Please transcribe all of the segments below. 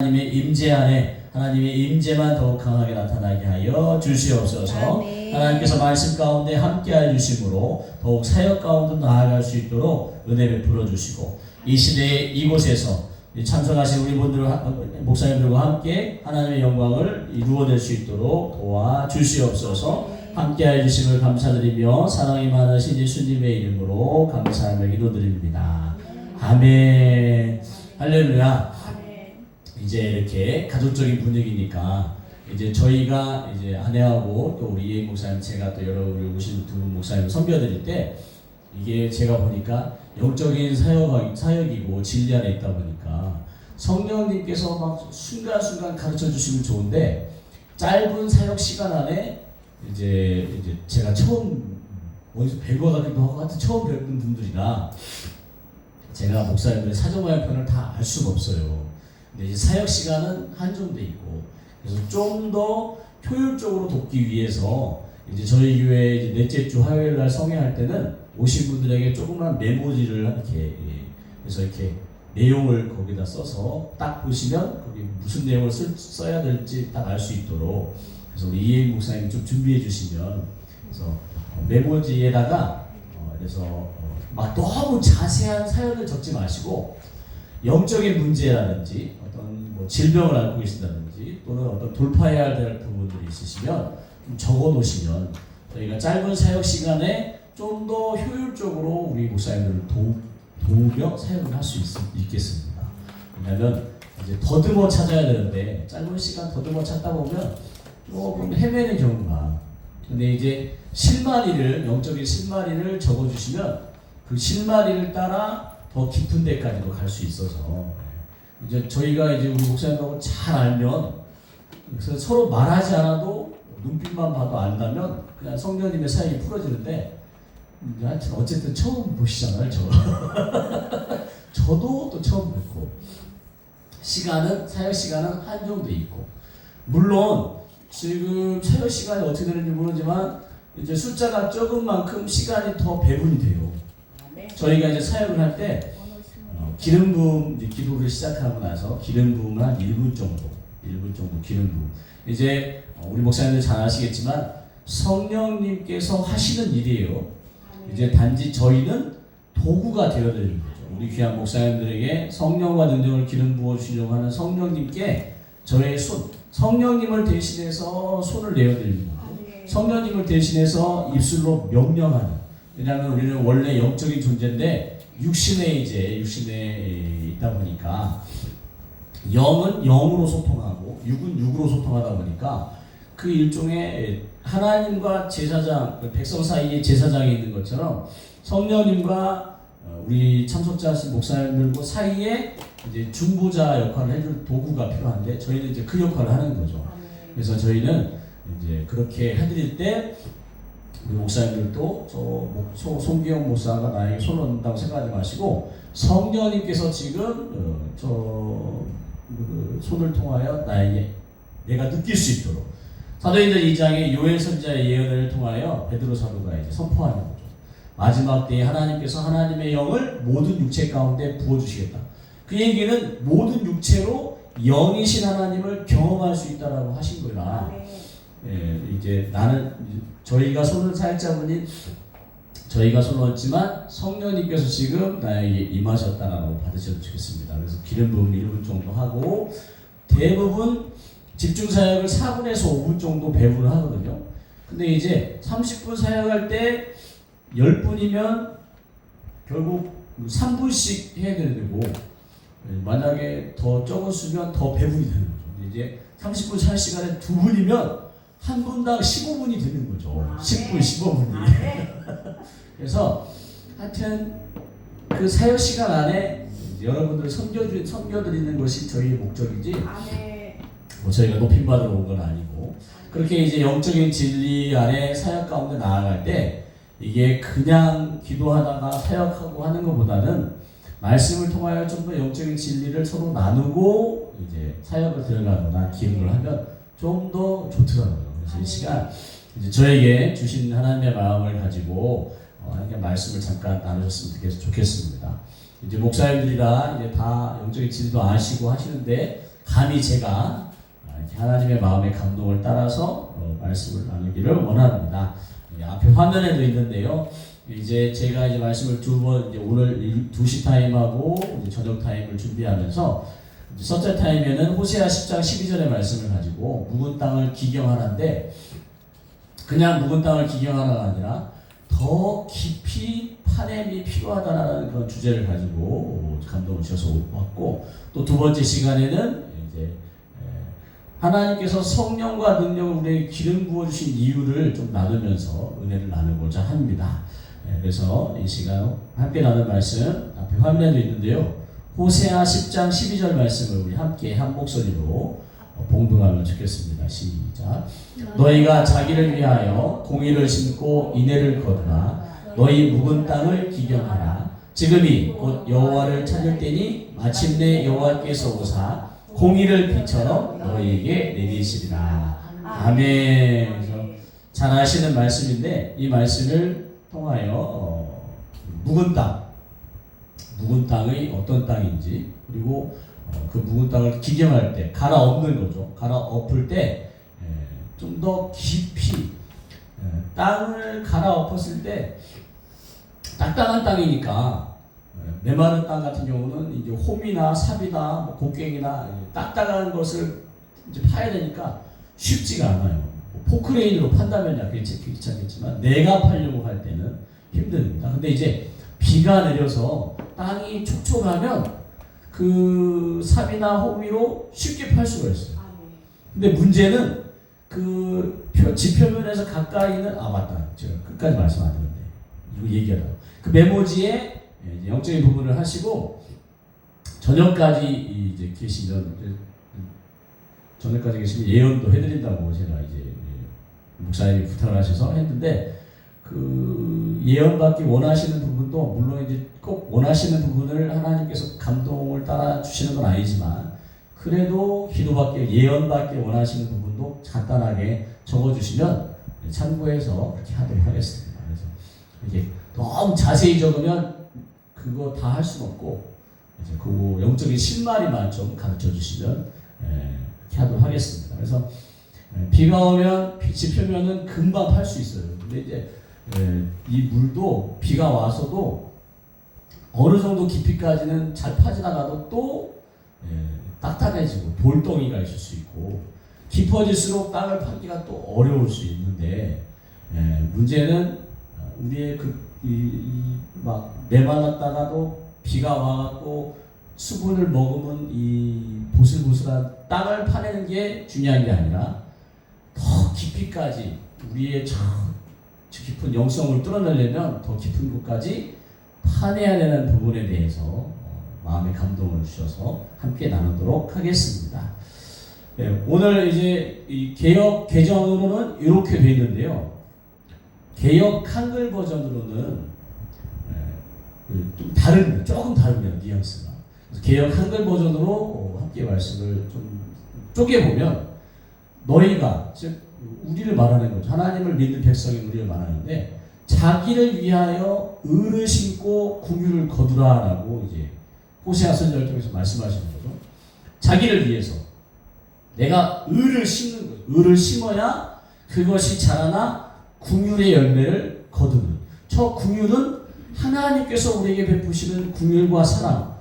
하나님의 임재 안에 하나님의 임재만 더욱 강하게 나타나게 하여 주시옵소서. 아멘. 하나님께서 말씀 가운데 함께하여 주심으로 더욱 사역 가운데 나아갈 수 있도록 은혜 베풀어 주시고, 이 시대에 이곳에서 참석하신 우리 분들 목사님들과 함께 하나님의 영광을 이루어낼 수 있도록 도와 주시옵소서. 함께하여 주심을 감사드리며 사랑이 많으신 예수님의 이름으로 감사하며 기도드립니다. 아멘. 할렐루야. 이제 이렇게 가족적인 분위기니까 이제 저희가 이제 아내하고 또 우리 이행 목사님, 제가 또 여러 우리 오신 두 분 목사님 섬겨드릴 때 이게 제가 보니까 영적인 사역이고 진리 안에 있다 보니까 성령님께서 막 순간순간 가르쳐 주시면 좋은데, 짧은 사역 시간 안에 이제 제가 처음 어디서 뵌것 같기도 하고 하여튼 처음 뵙는 분들이라 제가 목사님들의 사정과의 편을 다 알 수가 없어요. 근데 이제 사역 시간은 한정돼 있고, 그래서 좀 더 효율적으로 돕기 위해서 이제 저희 교회 이제 넷째 주 화요일 날 성회할 때는 오신 분들에게 조그만 메모지를 이렇게, 그래서 이렇게 내용을 거기다 써서 딱 보시면 거기 무슨 내용을 써야 될지 딱 알 수 있도록, 그래서 우리 이행 목사님이 좀 준비해 주시면, 그래서 메모지에다가 그래서 막 너무 자세한 사연을 적지 마시고 영적인 문제라든지 어떤 뭐 질병을 앓고 계신다든지 또는 어떤 돌파해야 될 부분들이 있으시면 좀 적어 놓으시면 저희가 짧은 사역 시간에 좀 더 효율적으로 우리 목사님들을 도우며 사역을 할 수 있겠습니다. 왜냐하면 이제 더듬어 찾아야 되는데 짧은 시간 더듬어 찾다 보면 조금 헤매는 경우가. 근데 이제 실마리를, 영적인 실마리를 적어 주시면 그 실마리를 따라 더 깊은 데까지도 갈 수 있어서, 이제 저희가 이제 우리 목사님하고 잘 알면, 그래서 서로 말하지 않아도 눈빛만 봐도 안다면 그냥 성령님의 사역이 풀어지는데, 하여튼 어쨌든 처음 보시잖아요, 저도 또 처음 뵙고, 사역 시간은 한정돼 있고, 물론 지금 사역 시간이 어떻게 되는지 모르지만 이제 숫자가 적은 만큼 시간이 더 배분이 돼요. 저희가 이제 사역을 할 때 기름 부음 이제 기도를 시작하고 나서 기름 부음을 한 1분 정도 기름 부음. 이제 우리 목사님들 잘 아시겠지만 성령님께서 하시는 일이에요. 이제 단지 저희는 도구가 되어드리는 거죠. 우리 귀한 목사님들에게 성령과 능력을 기름 부어 주시려고 하는 성령님께 저의 성령님을 대신해서 손을 내어드리는 거고, 성령님을 대신해서 입술로 명령하는. 왜냐하면 우리는 원래 영적인 존재인데 육신에 있다 보니까 영은 영으로 소통하고 육은 육으로 소통하다 보니까 그 일종의 하나님과 제사장, 백성 사이에 제사장이 있는 것처럼 성령님과 우리 참석자신 목사님들과 사이에 이제 중보자 역할을 해줄 도구가 필요한데 저희는 이제 그 역할을 하는 거죠. 그래서 저희는 이제 그렇게 해드릴 때 우리 목사님들도 송기영 목사가 나에게 손을 얹는다고 생각하지 마시고 성령님께서 지금 손을 통하여 나에게 내가 느낄 수 있도록, 사도행전 2장의 요엘 선지자의 예언을 통하여 베드로 사도가 이제 선포하는 거죠. 마지막 때에 하나님께서 하나님의 영을 모든 육체 가운데 부어주시겠다. 그 얘기는 모든 육체로 영이신 하나님을 경험할 수 있다라고 하신 거라. 이제 저희가 손을 살짝은 저희가 손을 얹지만 성령님께서 지금 나에게 임하셨다라고 받으셔도 좋겠습니다. 그래서 기름 부음 1분 정도 하고 대부분 집중 사역을 4분에서 5분 정도 배분을 하거든요. 근데 이제 30분 사역할 때 10분이면 결국 3분씩 해야 되는 거고, 만약에 더 적었으면 더 배분이 되는 거죠. 근데 이제 30분 살 시간에 2분이면 한 분당 15분이 되는 거죠. 10분, 15분이. 그래서 하여튼 그 사역 시간 안에 여러분들을 섬겨드리는 것이 저희의 목적이지, 뭐 저희가 높임받으러 온 건 아니고, 그렇게 이제 영적인 진리 안에 사역 가운데 나아갈 때 이게 그냥 기도하다가 사역하고 하는 것보다는 말씀을 통하여 좀 더 영적인 진리를 서로 나누고 이제 사역을 들어가거나 기름을 하면 좀 더 좋더라고요. 그래서 이 시간 이제 저에게 주신 하나님의 마음을 가지고 하나님의 말씀을 잠깐 나누셨으면 좋겠습니다. 이제 목사님들이라 이제 다 영적인 진리도 아시고 하시는데 감히 제가 이렇게 하나님의 마음의 감동을 따라서 말씀을 나누기를 원합니다. 앞에 화면에도 있는데요. 이제 제가 이제 말씀을 두 번, 이제 오늘 2시 타임하고 이제 저녁 타임을 준비하면서 첫째 타임에는 호세아 10장 12절의 말씀을 가지고 묵은 땅을 기경하라인데, 그냥 묵은 땅을 기경하라가 아니라 더 깊이 파냄이 필요하다라는 그런 주제를 가지고 감동을 주셔서 왔고, 또 두 번째 시간에는 이제 하나님께서 성령과 능력을 우리에게 기름 부어주신 이유를 좀 나누면서 은혜를 나누고자 합니다. 그래서 이 시간 함께 나눌 말씀 앞에 화면에도 있는데요. 호세아 10장 12절 말씀을 우리 함께 한 목소리로 봉독하면 좋겠습니다. 시작. 너희가 자기를 위하여 공의를 심고 인애를 거두라. 너희 묵은 땅을 기경하라. 지금이 곧 여호와를 찾을 때니 마침내 여호와께서 오사 공의를 비처럼 너희에게 내리시리라. 아멘. 그래서 잘 아시는 말씀인데, 이 말씀을 통하여 묵은 땅의 어떤 땅인지, 그리고 그 묵은 땅을 기경할 때 갈아엎는 거죠. 갈아엎을 때 좀 더 깊이 땅을 갈아엎었을 때 딱딱한 땅이니까, 메마른 땅 같은 경우는 이제 홈이나 삽이나 뭐 곡괭이나 딱딱한 것을 이제 파야 되니까 쉽지가 않아요. 포크레인으로 판다면야 괜찮겠지만 내가 파려고 할 때는 힘듭니다. 근데 이제 비가 내려서 땅이 촉촉하면 그 삽이나 호미로 쉽게 팔 수가 있어요. 근데 문제는 그 지표면에서 가까이 있는, 맞다, 제가 끝까지 말씀 안 드렸는데 이거 얘기하라고. 그 메모지에 영적인 부분을 하시고 저녁까지 이제 계시면, 저녁까지 계시면 예언도 해드린다고 제가 이제 목사님이 부탁을 하셔서 했는데, 그 예언받기 원하시는 부분도 물론 이제 꼭 원하시는 부분을 하나님께서 감동을 따라 주시는 건 아니지만, 그래도 기도받기, 예언받기 원하시는 부분도 간단하게 적어주시면 참고해서 그렇게 하도록 하겠습니다. 그래서 이게 너무 자세히 적으면 그거 다 할 수는 없고, 이제 그 영적인 실마리만 좀 가르쳐 주시면 이렇게 하도록 하겠습니다. 그래서 비가 오면 빛이 펴면은 금방 팔 수 있어요. 근데 이제 이 물도 비가 와서도 어느 정도 깊이까지는 잘 파지나가도 또 딱딱해지고 돌덩이가 있을 수 있고, 깊어질수록 땅을 파기가 또 어려울 수 있는데, 문제는 우리의 막 메말랐다가도 비가 와갖고 수분을 머금은 이 보슬보슬한 땅을 파내는 게 중요한 게 아니라 더 깊이까지 우리의 저 깊은 영성을 뚫어내려면 더 깊은 곳까지 파내야 되는 부분에 대해서 마음의 감동을 주셔서 함께 나누도록 하겠습니다. 오늘 이제 이 개역 개정으로는 이렇게 되어 있는데요. 개역 한글 버전으로는 좀 다릅니다. 조금 다릅니다. 뉘앙스가. 그래서 개역 한글 버전으로 함께 말씀을 좀 쪼개보면, 너희가, 즉 우리를 말하는 거죠. 하나님을 믿는 백성인 우리를 말하는데, 자기를 위하여 의를 심고 궁유를 거두라라고 이제 호세아 선지자를 통해서 말씀하시는 거죠. 자기를 위해서 내가 의를 심는 거예요. 의를 심어야 그것이 자라나 궁율의 열매를 거두는. 저 궁율은 하나님께서 우리에게 베푸시는 궁율과 사랑.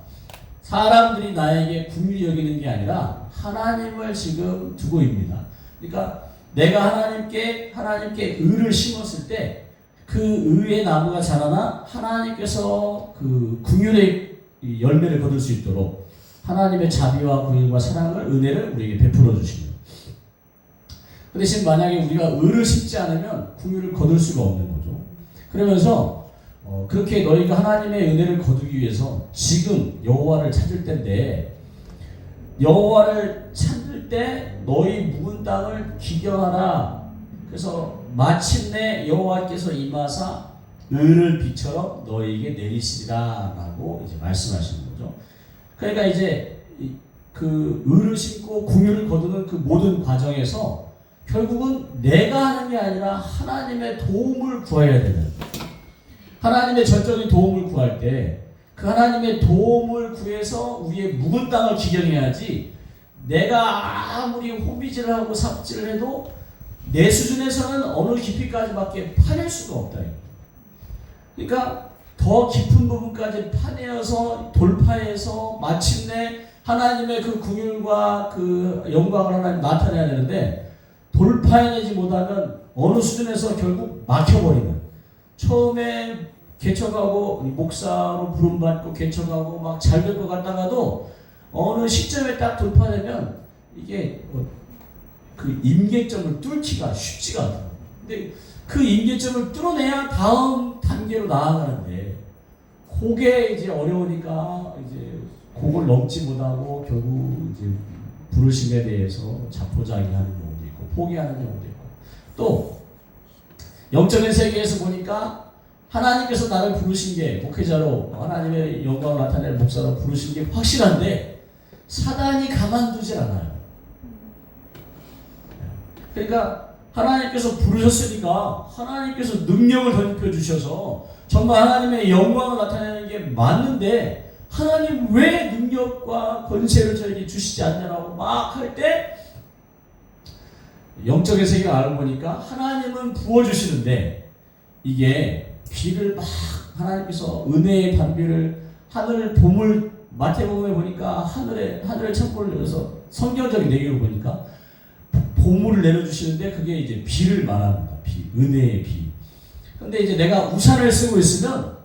사람들이 나에게 궁율이 여기는 게 아니라 하나님을 지금 두고입니다. 그러니까 내가 하나님께 의를 심었을 때 그 의의 나무가 자라나 하나님께서 그 궁율의 열매를 거둘 수 있도록 하나님의 자비와 궁율과 사랑을, 은혜를 우리에게 베풀어 주시는. 그 대신 만약에 우리가 의를 심지 않으면 궁율을 거둘 수가 없는 거죠. 그러면서 그렇게 너희가 하나님의 은혜를 거두기 위해서 지금 여호와를 찾을 때인데, 여호와를 찾을 때 너희 묵은 땅을 기경하라. 그래서 마침내 여호와께서 임하사 의를 비처럼 너희에게 내리시리라라고 이제 말씀하시는 거죠. 그러니까 이제 그 의를 심고 궁유를 거두는 그 모든 과정에서 결국은 내가 하는 게 아니라 하나님의 도움을 구해야 되는, 하나님의 전적인 도움을 구할 때 그 하나님의 도움을 구해서 우리의 묵은 땅을 기경해야지, 내가 아무리 호비질을 하고 삽질을 해도 내 수준에서는 어느 깊이까지밖에 파낼 수가 없다. 그러니까 더 깊은 부분까지 파내어서 돌파해서 마침내 하나님의 그 긍휼과 그 영광을 하나님 나타내야 되는데, 돌파해내지 못하면 어느 수준에서 결국 막혀버리는, 처음에 개척하고 목사로 부름받고 개척하고 막 잘 될 것 같다가도 어느 시점에 딱 돌파되면 이게 그 임계점을 뚫기가 쉽지가 않아요. 근데 그 임계점을 뚫어내야 다음 단계로 나아가는데, 그게 이제 어려우니까 이제 그걸 넘지 못하고 결국 이제 부르심에 대해서 자포자기하는 경우도 있고 포기하는 경우도 있고, 또 영적인 세계에서 보니까 하나님께서 나를 부르신 게 목회자로 하나님의 영광을 나타낼 목사로 부르신 게 확실한데 사단이 가만두질 않아요. 그러니까 하나님께서 부르셨으니까 하나님께서 능력을 던져 주셔서 정말 하나님의 영광을 나타내는 게 맞는데, 하나님 왜 능력과 권세를 저에게 주시지 않냐라고 막 할 때, 영적인 세계를 알고 보니까 하나님은 부어주시는데 이게 비를 막 하나님께서 은혜의 단비를, 하늘 봄을, 마태복음에 보니까 하늘의 창고를 열어서 성경적인 내용을 보니까 보물을 내려주시는데 그게 이제 비를 말합니다. 비, 은혜의 비. 근데 이제 내가 우산을 쓰고 있으면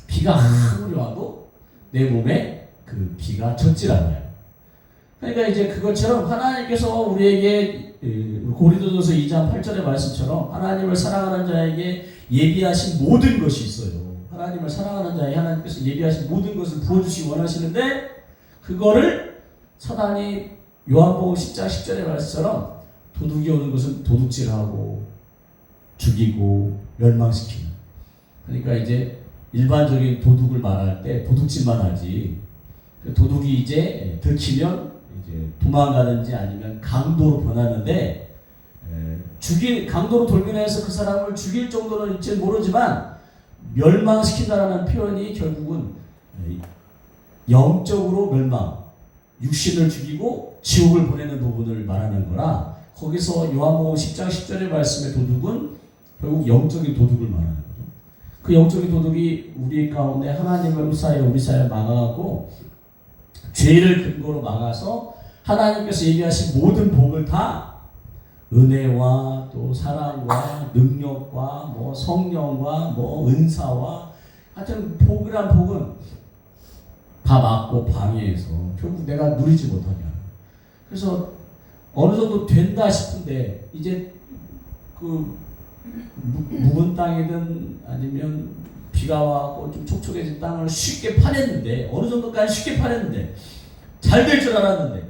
비가 아무리 와도 내 몸에 그 비가 젖질 않아요. 그러니까 이제 그것처럼 하나님께서 우리에게 고린도전서 2장 8절의 말씀처럼 하나님을 사랑하는 자에게 예비하신 모든 것이 있어요. 하나님을 사랑하는 자에게 하나님께서 예비하신 모든 것을 부어주시기 원하시는데, 그거를 사단이 요한복음 10장 10절의 말씀처럼 도둑이 오는 것은 도둑질하고 죽이고 멸망시키는. 그러니까 이제 일반적인 도둑을 말할 때 도둑질만 하지, 도둑이 이제 들키면 이제 도망가는지 아니면 강도로 변하는데, 강도로 돌변해서 그 사람을 죽일 정도는 일지 모르지만 멸망시킨다라는 표현이 결국은 영적으로 멸망, 육신을 죽이고 지옥을 보내는 부분을 말하는 거라, 거기서 요한복음 10장 10절의 말씀의 도둑은 결국 영적인 도둑을 말하는 거죠. 그 영적인 도둑이 우리 가운데 하나님을 사이에 우리 사이에 막아가고 죄를 근거로 막아서 하나님께서 얘기하신 모든 복을 다 은혜와 또 사랑과 능력과 뭐 성령과 뭐 은사와 하여튼 복이란 복은 다 막고 방해해서 결국 내가 누리지 못하게 하는. 그래서 어느 정도 된다 싶은데 이제 그 묵은 땅이든 아니면 비가 와고 좀 촉촉해진 땅을 쉽게 파냈는데, 어느 정도까지 쉽게 파냈는데 잘 될 줄 알았는데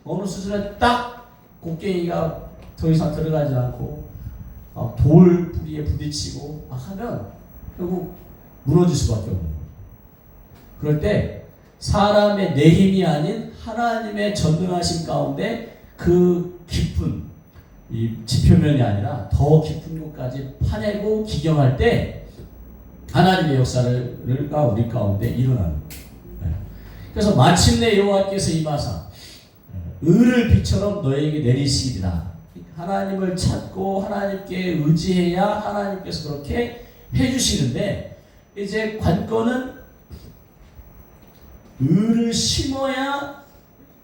어느 수준에 딱 곡괭이가 더 이상 들어가지 않고 돌 부리에 부딪히고 막 하면 결국 무너질 수밖에 없는 거예요. 그럴 때 사람의 내 힘이 아닌 하나님의 전능하심 가운데 그 깊은 이 지표면이 아니라 더 깊은 곳까지 파내고 기경할 때 하나님의 역사가 우리 가운데 일어나는 거예요. 그래서 마침내 여호와께서 임하사 을을 비처럼 너에게 내리시리라. 하나님을 찾고 하나님께 의지해야 하나님께서 그렇게 해주시는데, 이제 관건은 을을 심어야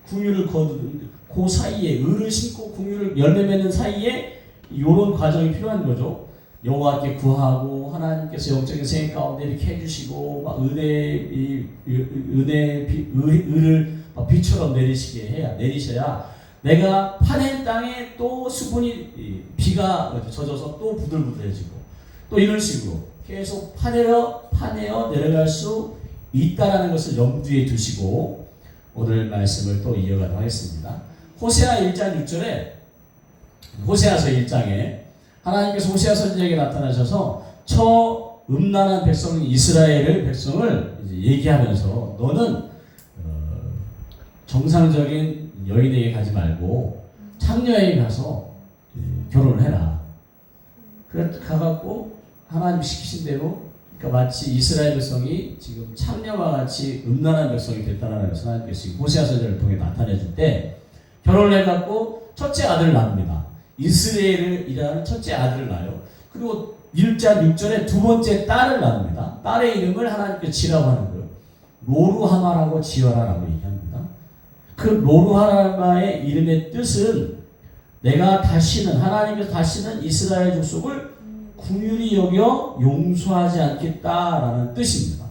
궁유를 거두는, 그 사이에 을을 심고 궁유를 열매 맺는 사이에 이런 과정이 필요한 거죠. 여호와께 구하고 하나님께서 영적인 생애 가운데 이렇게 해주시고 막 을을 비처럼 내리셔야 내가 파낸 땅에 또 수분이 비가 젖어서 또 부들부들해지고 또 이런 식으로 계속 파내어 내려갈 수 있다라는 것을 염두에 두시고 오늘 말씀을 또 이어가도록 하겠습니다. 호세아 1장 6절에 호세아서 1장에 하나님께서 호세아 선지자에게 나타나셔서 저 음란한 백성 이스라엘의 백성을 이제 얘기하면서 너는 정상적인 여인에게 가지 말고 창녀에게 가서 결혼을 해라. 그래 가갖고 하나님 시키신 대로, 그러니까 마치 이스라엘 백성이 지금 창녀와 같이 음란한 백성이 됐다는 것을 하나님께서 호세아 선지자를 통해 나타내줄 때 결혼을 해갖고 첫째 아들을 낳습니다. 이스라엘이라는 첫째 아들을 낳아요. 그리고 1장 6절에 두 번째 딸을 낳습니다. 딸의 이름을 하나님께 지라고 하는 거예요. 로루하마라고 지어라라고 얘기합니다. 그 로루하마의 이름의 뜻은 내가 다시는 하나님께서 다시는 이스라엘 족속을 긍휼히 여겨 용서하지 않겠다라는 뜻입니다.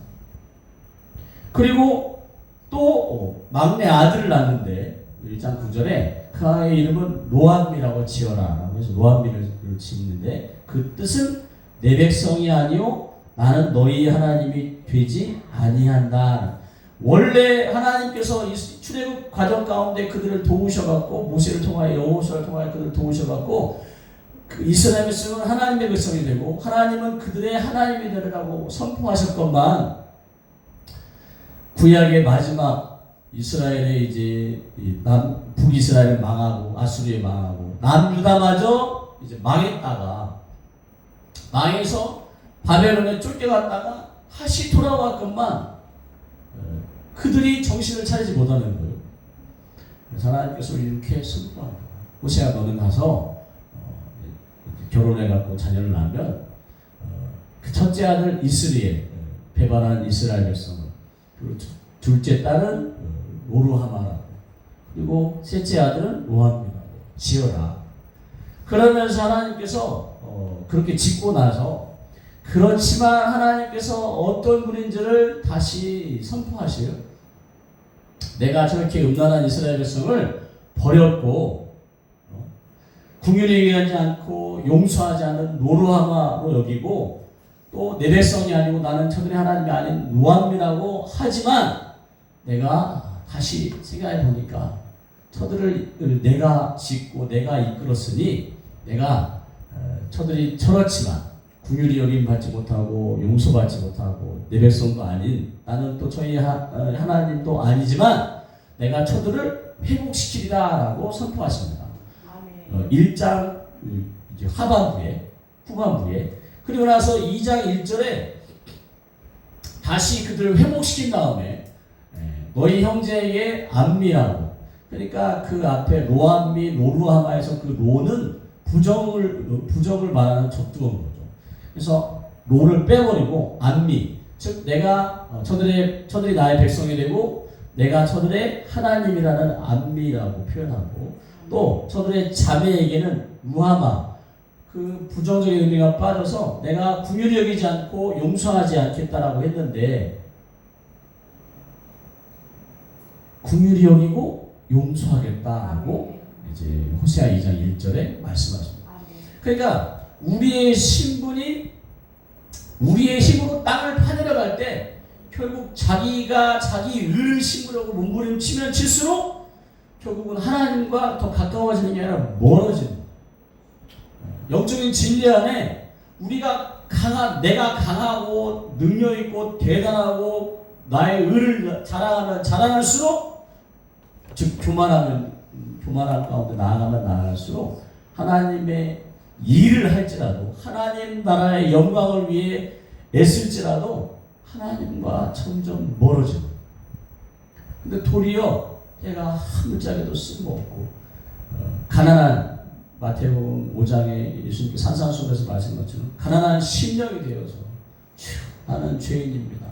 그리고 또 막내 아들을 낳는데 1장 9절에 그 아이의 이름은 로암미라고 지어라라고 해서 로암미를 짓는데 그 뜻은 내 백성이 아니요 나는 너희 하나님이 되지 아니한다. 원래 하나님께서 이 출애굽 과정 가운데 그들을 도우셔갖고 모세를 통하여 여호수아를 통하여 그들을 도우셔갖고 그 이스라엘 백성은 하나님의 백성이 되고 하나님은 그들의 하나님이 되리라고 선포하셨건만 구약의 마지막 이스라엘의 이제 북이스라엘을 망하고 아수르에 망하고 남유다마저 이제 망했다가 망해서 바벨론에 쫓겨갔다가 다시 돌아왔건만 그들이 정신을 차리지 못하는 거예요. 그래서 하나님께서 이렇게 선포합니다. 호세아 너는 가서 결혼해갖고 자녀를 낳으면 그 첫째 아들 이스라엘 배반한 이스라엘 백성을 그리고 둘째 딸은 로루하마라고 그리고 셋째 아들은 로암미라고 지어라. 그러면서 하나님께서 그렇게 짓고 나서 그렇지만 하나님께서 어떤 분인지를 다시 선포하셔요. 내가 저렇게 음란한 이스라엘 백성을 버렸고 긍휼히 여기지 않고 용서하지 않는 로루하마로 여기고 또 내 백성이 아니고 나는 저들의 하나님이 아닌 로암미라고 하지만 내가 다시 생각해 보니까 저들을 내가 짓고 내가 이끌었으니 내가 저들이 저렇지만 긍휼히 여김 받지 못하고 용서받지 못하고 내 백성도 아닌 나는 또 저희 하나님도 아니지만 내가 저들을 회복시키리라라고 선포하십니다. 1장 후반부에 그리고 나서 2장 1절에 다시 그들을 회복시킨 다음에 너희 형제에게 암미라고 그러니까 그 앞에 로암미 로루하마에서 그 로는 부정을 말하는 적두어인 거죠. 그래서 로를 빼버리고 암미 즉 내가 저들이 나의 백성이 되고 내가 저들의 하나님이라는 암미라고 표현하고 또 저들의 자매에게는 루하마 그 부정적인 의미가 빠져서 내가 긍휼히 여기지 않고 용서하지 않겠다라고 했는데 긍휼히 여기고 용서하겠다라고 이제 호세아 2장 1절에 말씀하십니다. 그러니까 우리의 신분이 우리의 힘으로 땅을 파내려갈 때 결국 자기가 자기 의를 심으려고 몸부림치면 칠수록 결국은 하나님과 더 가까워지는 게 아니라 멀어지는 영적인 진리 안에 우리가 내가 강하고 능력있고 대단하고 나의 의를 자랑할수록 즉 교만함 가운데 나아가면 나아갈수록 하나님의 일을 할지라도 하나님 나라의 영광을 위해 애쓸지라도 하나님과 점점 멀어지고 근데 도리어 내가 한 물짝에도 쓸모없고 가난한 마태복음 5장에 예수님께 산상수훈에서 말씀한 것처럼 가난한 심령이 되어서 나는 죄인입니다.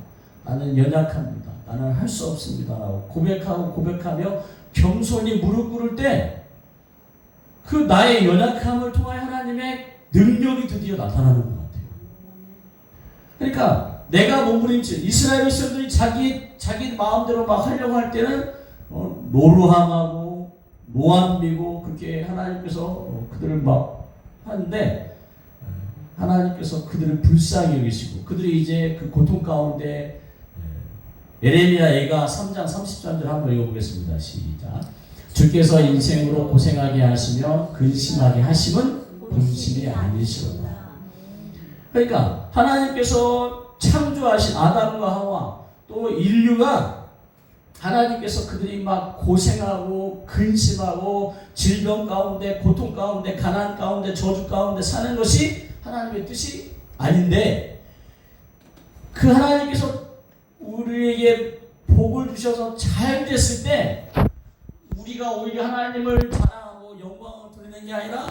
나는 연약합니다. 나는 할 수 없습니다. 라고 고백하며 겸손히 무릎 꿇을 때 그 나의 연약함을 통하여 하나님의 능력이 드디어 나타나는 것 같아요. 그러니까 내가 몸부림친 이스라엘 백성들이 자기 마음대로 막 하려고 할 때는 로루함하고 로암미고 그렇게 하나님께서 그들을 막 하는데 하나님께서 그들을 불쌍히 여기시고 그들이 이제 그 고통 가운데 에레미야 예가 3장 30절 한번 읽어보겠습니다. 시작. 주께서 인생으로 고생하게 하시며 근심하게 하심은 본심이 아니시로다. 그러니까 하나님께서 창조하신 아담과 하와 또 인류가 하나님께서 그들이 막 고생하고 근심하고 질병 가운데 고통 가운데 가난 가운데 저주 가운데 사는 것이 하나님의 뜻이 아닌데 그 하나님께서 우리에게 복을 주셔서 잘 됐을 때 우리가 오히려 하나님을 자랑하고 영광을 돌리는 게 아니라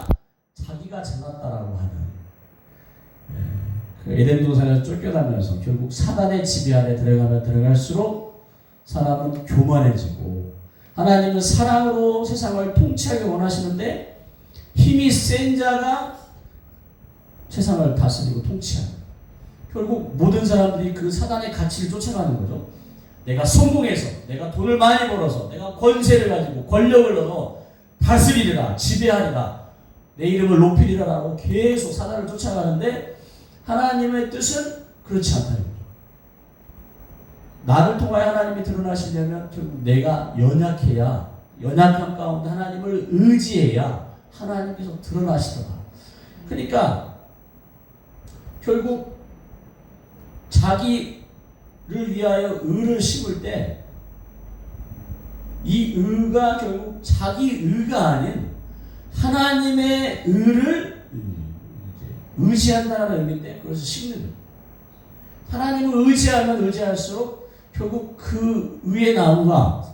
자기가 잘났다라고 하는 그 에덴 동산에서 쫓겨나면서 결국 사단의 지배 아래 들어가면 들어갈수록 사람은 교만해지고 하나님은 사랑으로 세상을 통치하기 원하시는데 힘이 센 자가 세상을 다스리고 통치하는 결국 모든 사람들이 그 사단의 가치를 쫓아가는 거죠. 내가 성공해서 내가 돈을 많이 벌어서 내가 권세를 가지고 권력을 얻어 다스리리라 지배하리라 내 이름을 높이리라라고 계속 사단을 쫓아가는데 하나님의 뜻은 그렇지 않다는 거죠. 나를 통하여 하나님이 드러나시려면 결국 내가 연약해야 연약함 가운데 하나님을 의지해야 하나님께서 드러나시더라. 그러니까 결국 자기를 위하여 의를 심을 때 이 의가 결국 자기 의가 아닌 하나님의 의를 의지한다는 의미인데 그래서 심는 거예요. 하나님을 의지하면 의지할수록 결국 그 의의 나무가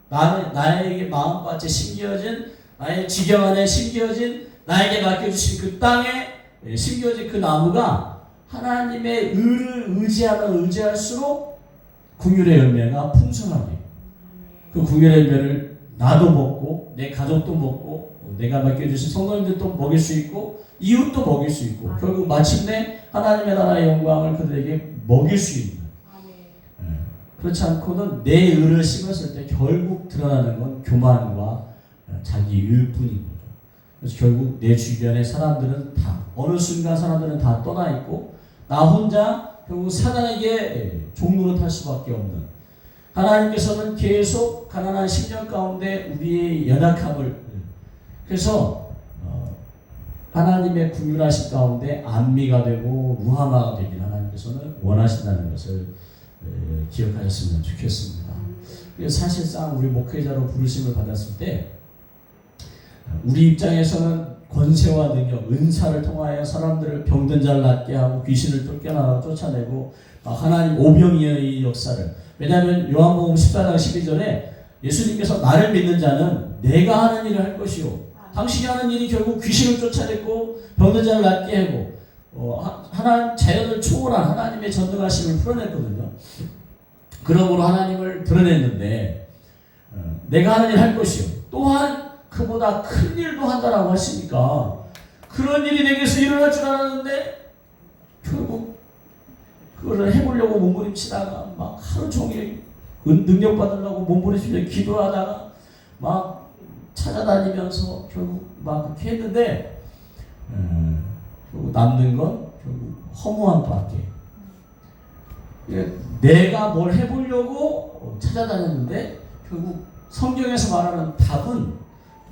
나에게 마음밭에 심겨진 나의 지경 안에 심겨진 나에게 맡겨주신 그 땅에 심겨진 그 나무가 하나님의 의를 의지하면 의지할수록 긍휼의 열매가 풍성하게 그 긍휼의 열매를 나도 먹고 내 가족도 먹고 내가 맡겨주신 성도님들도 먹일 수 있고 이웃도 먹일 수 있고 결국 마침내 하나님의 나라의 영광을 그들에게 먹일 수 있는 그렇지 않고는 내 의를 심었을 때 결국 드러나는 건 교만과 자기 의일 뿐인 거죠. 그래서 결국 내 주변의 사람들은 다 어느 순간 사람들은 다 떠나 있고 나 혼자 결국 사단에게 종노릇할 수밖에 없는 하나님께서는 계속 가난한 10년 가운데 우리의 연약함을 그래서 하나님의 긍휼하신 가운데 안미가 되고 루하마가 되길 하나님께서는 원하신다는 것을 기억하셨으면 좋겠습니다. 사실상 우리 목회자로 부르심을 받았을 때 우리 입장에서는 권세와 능력, 은사를 통하여 사람들을 병든 자를 낫게 하고 귀신을 쫓아내고 하나님 오병이어의 역사를 왜냐하면 요한복음 14장 12절에 예수님께서 나를 믿는 자는 내가 하는 일을 할 것이요 당신이 하는 일이 결국 귀신을 쫓아냈고 병든 자를 낫게 하고 하나님 자연을 초월한 하나님의 전능하심을 풀어냈거든요. 그러므로 하나님을 드러냈는데 내가 하는 일을 할 것이요 또한 그보다 큰 일도 한다라고 하시니까 그런 일이 내게서 일어날 줄 알았는데 결국 그거를 해보려고 몸부림치다가 막 하루 종일 능력 받으려고 몸부림치며 기도하다가 막 찾아다니면서 결국 막 그렇게 했는데 결국 남는 건 결국 허무함밖에. 내가 뭘 해보려고 찾아다녔는데 결국 성경에서 말하는 답은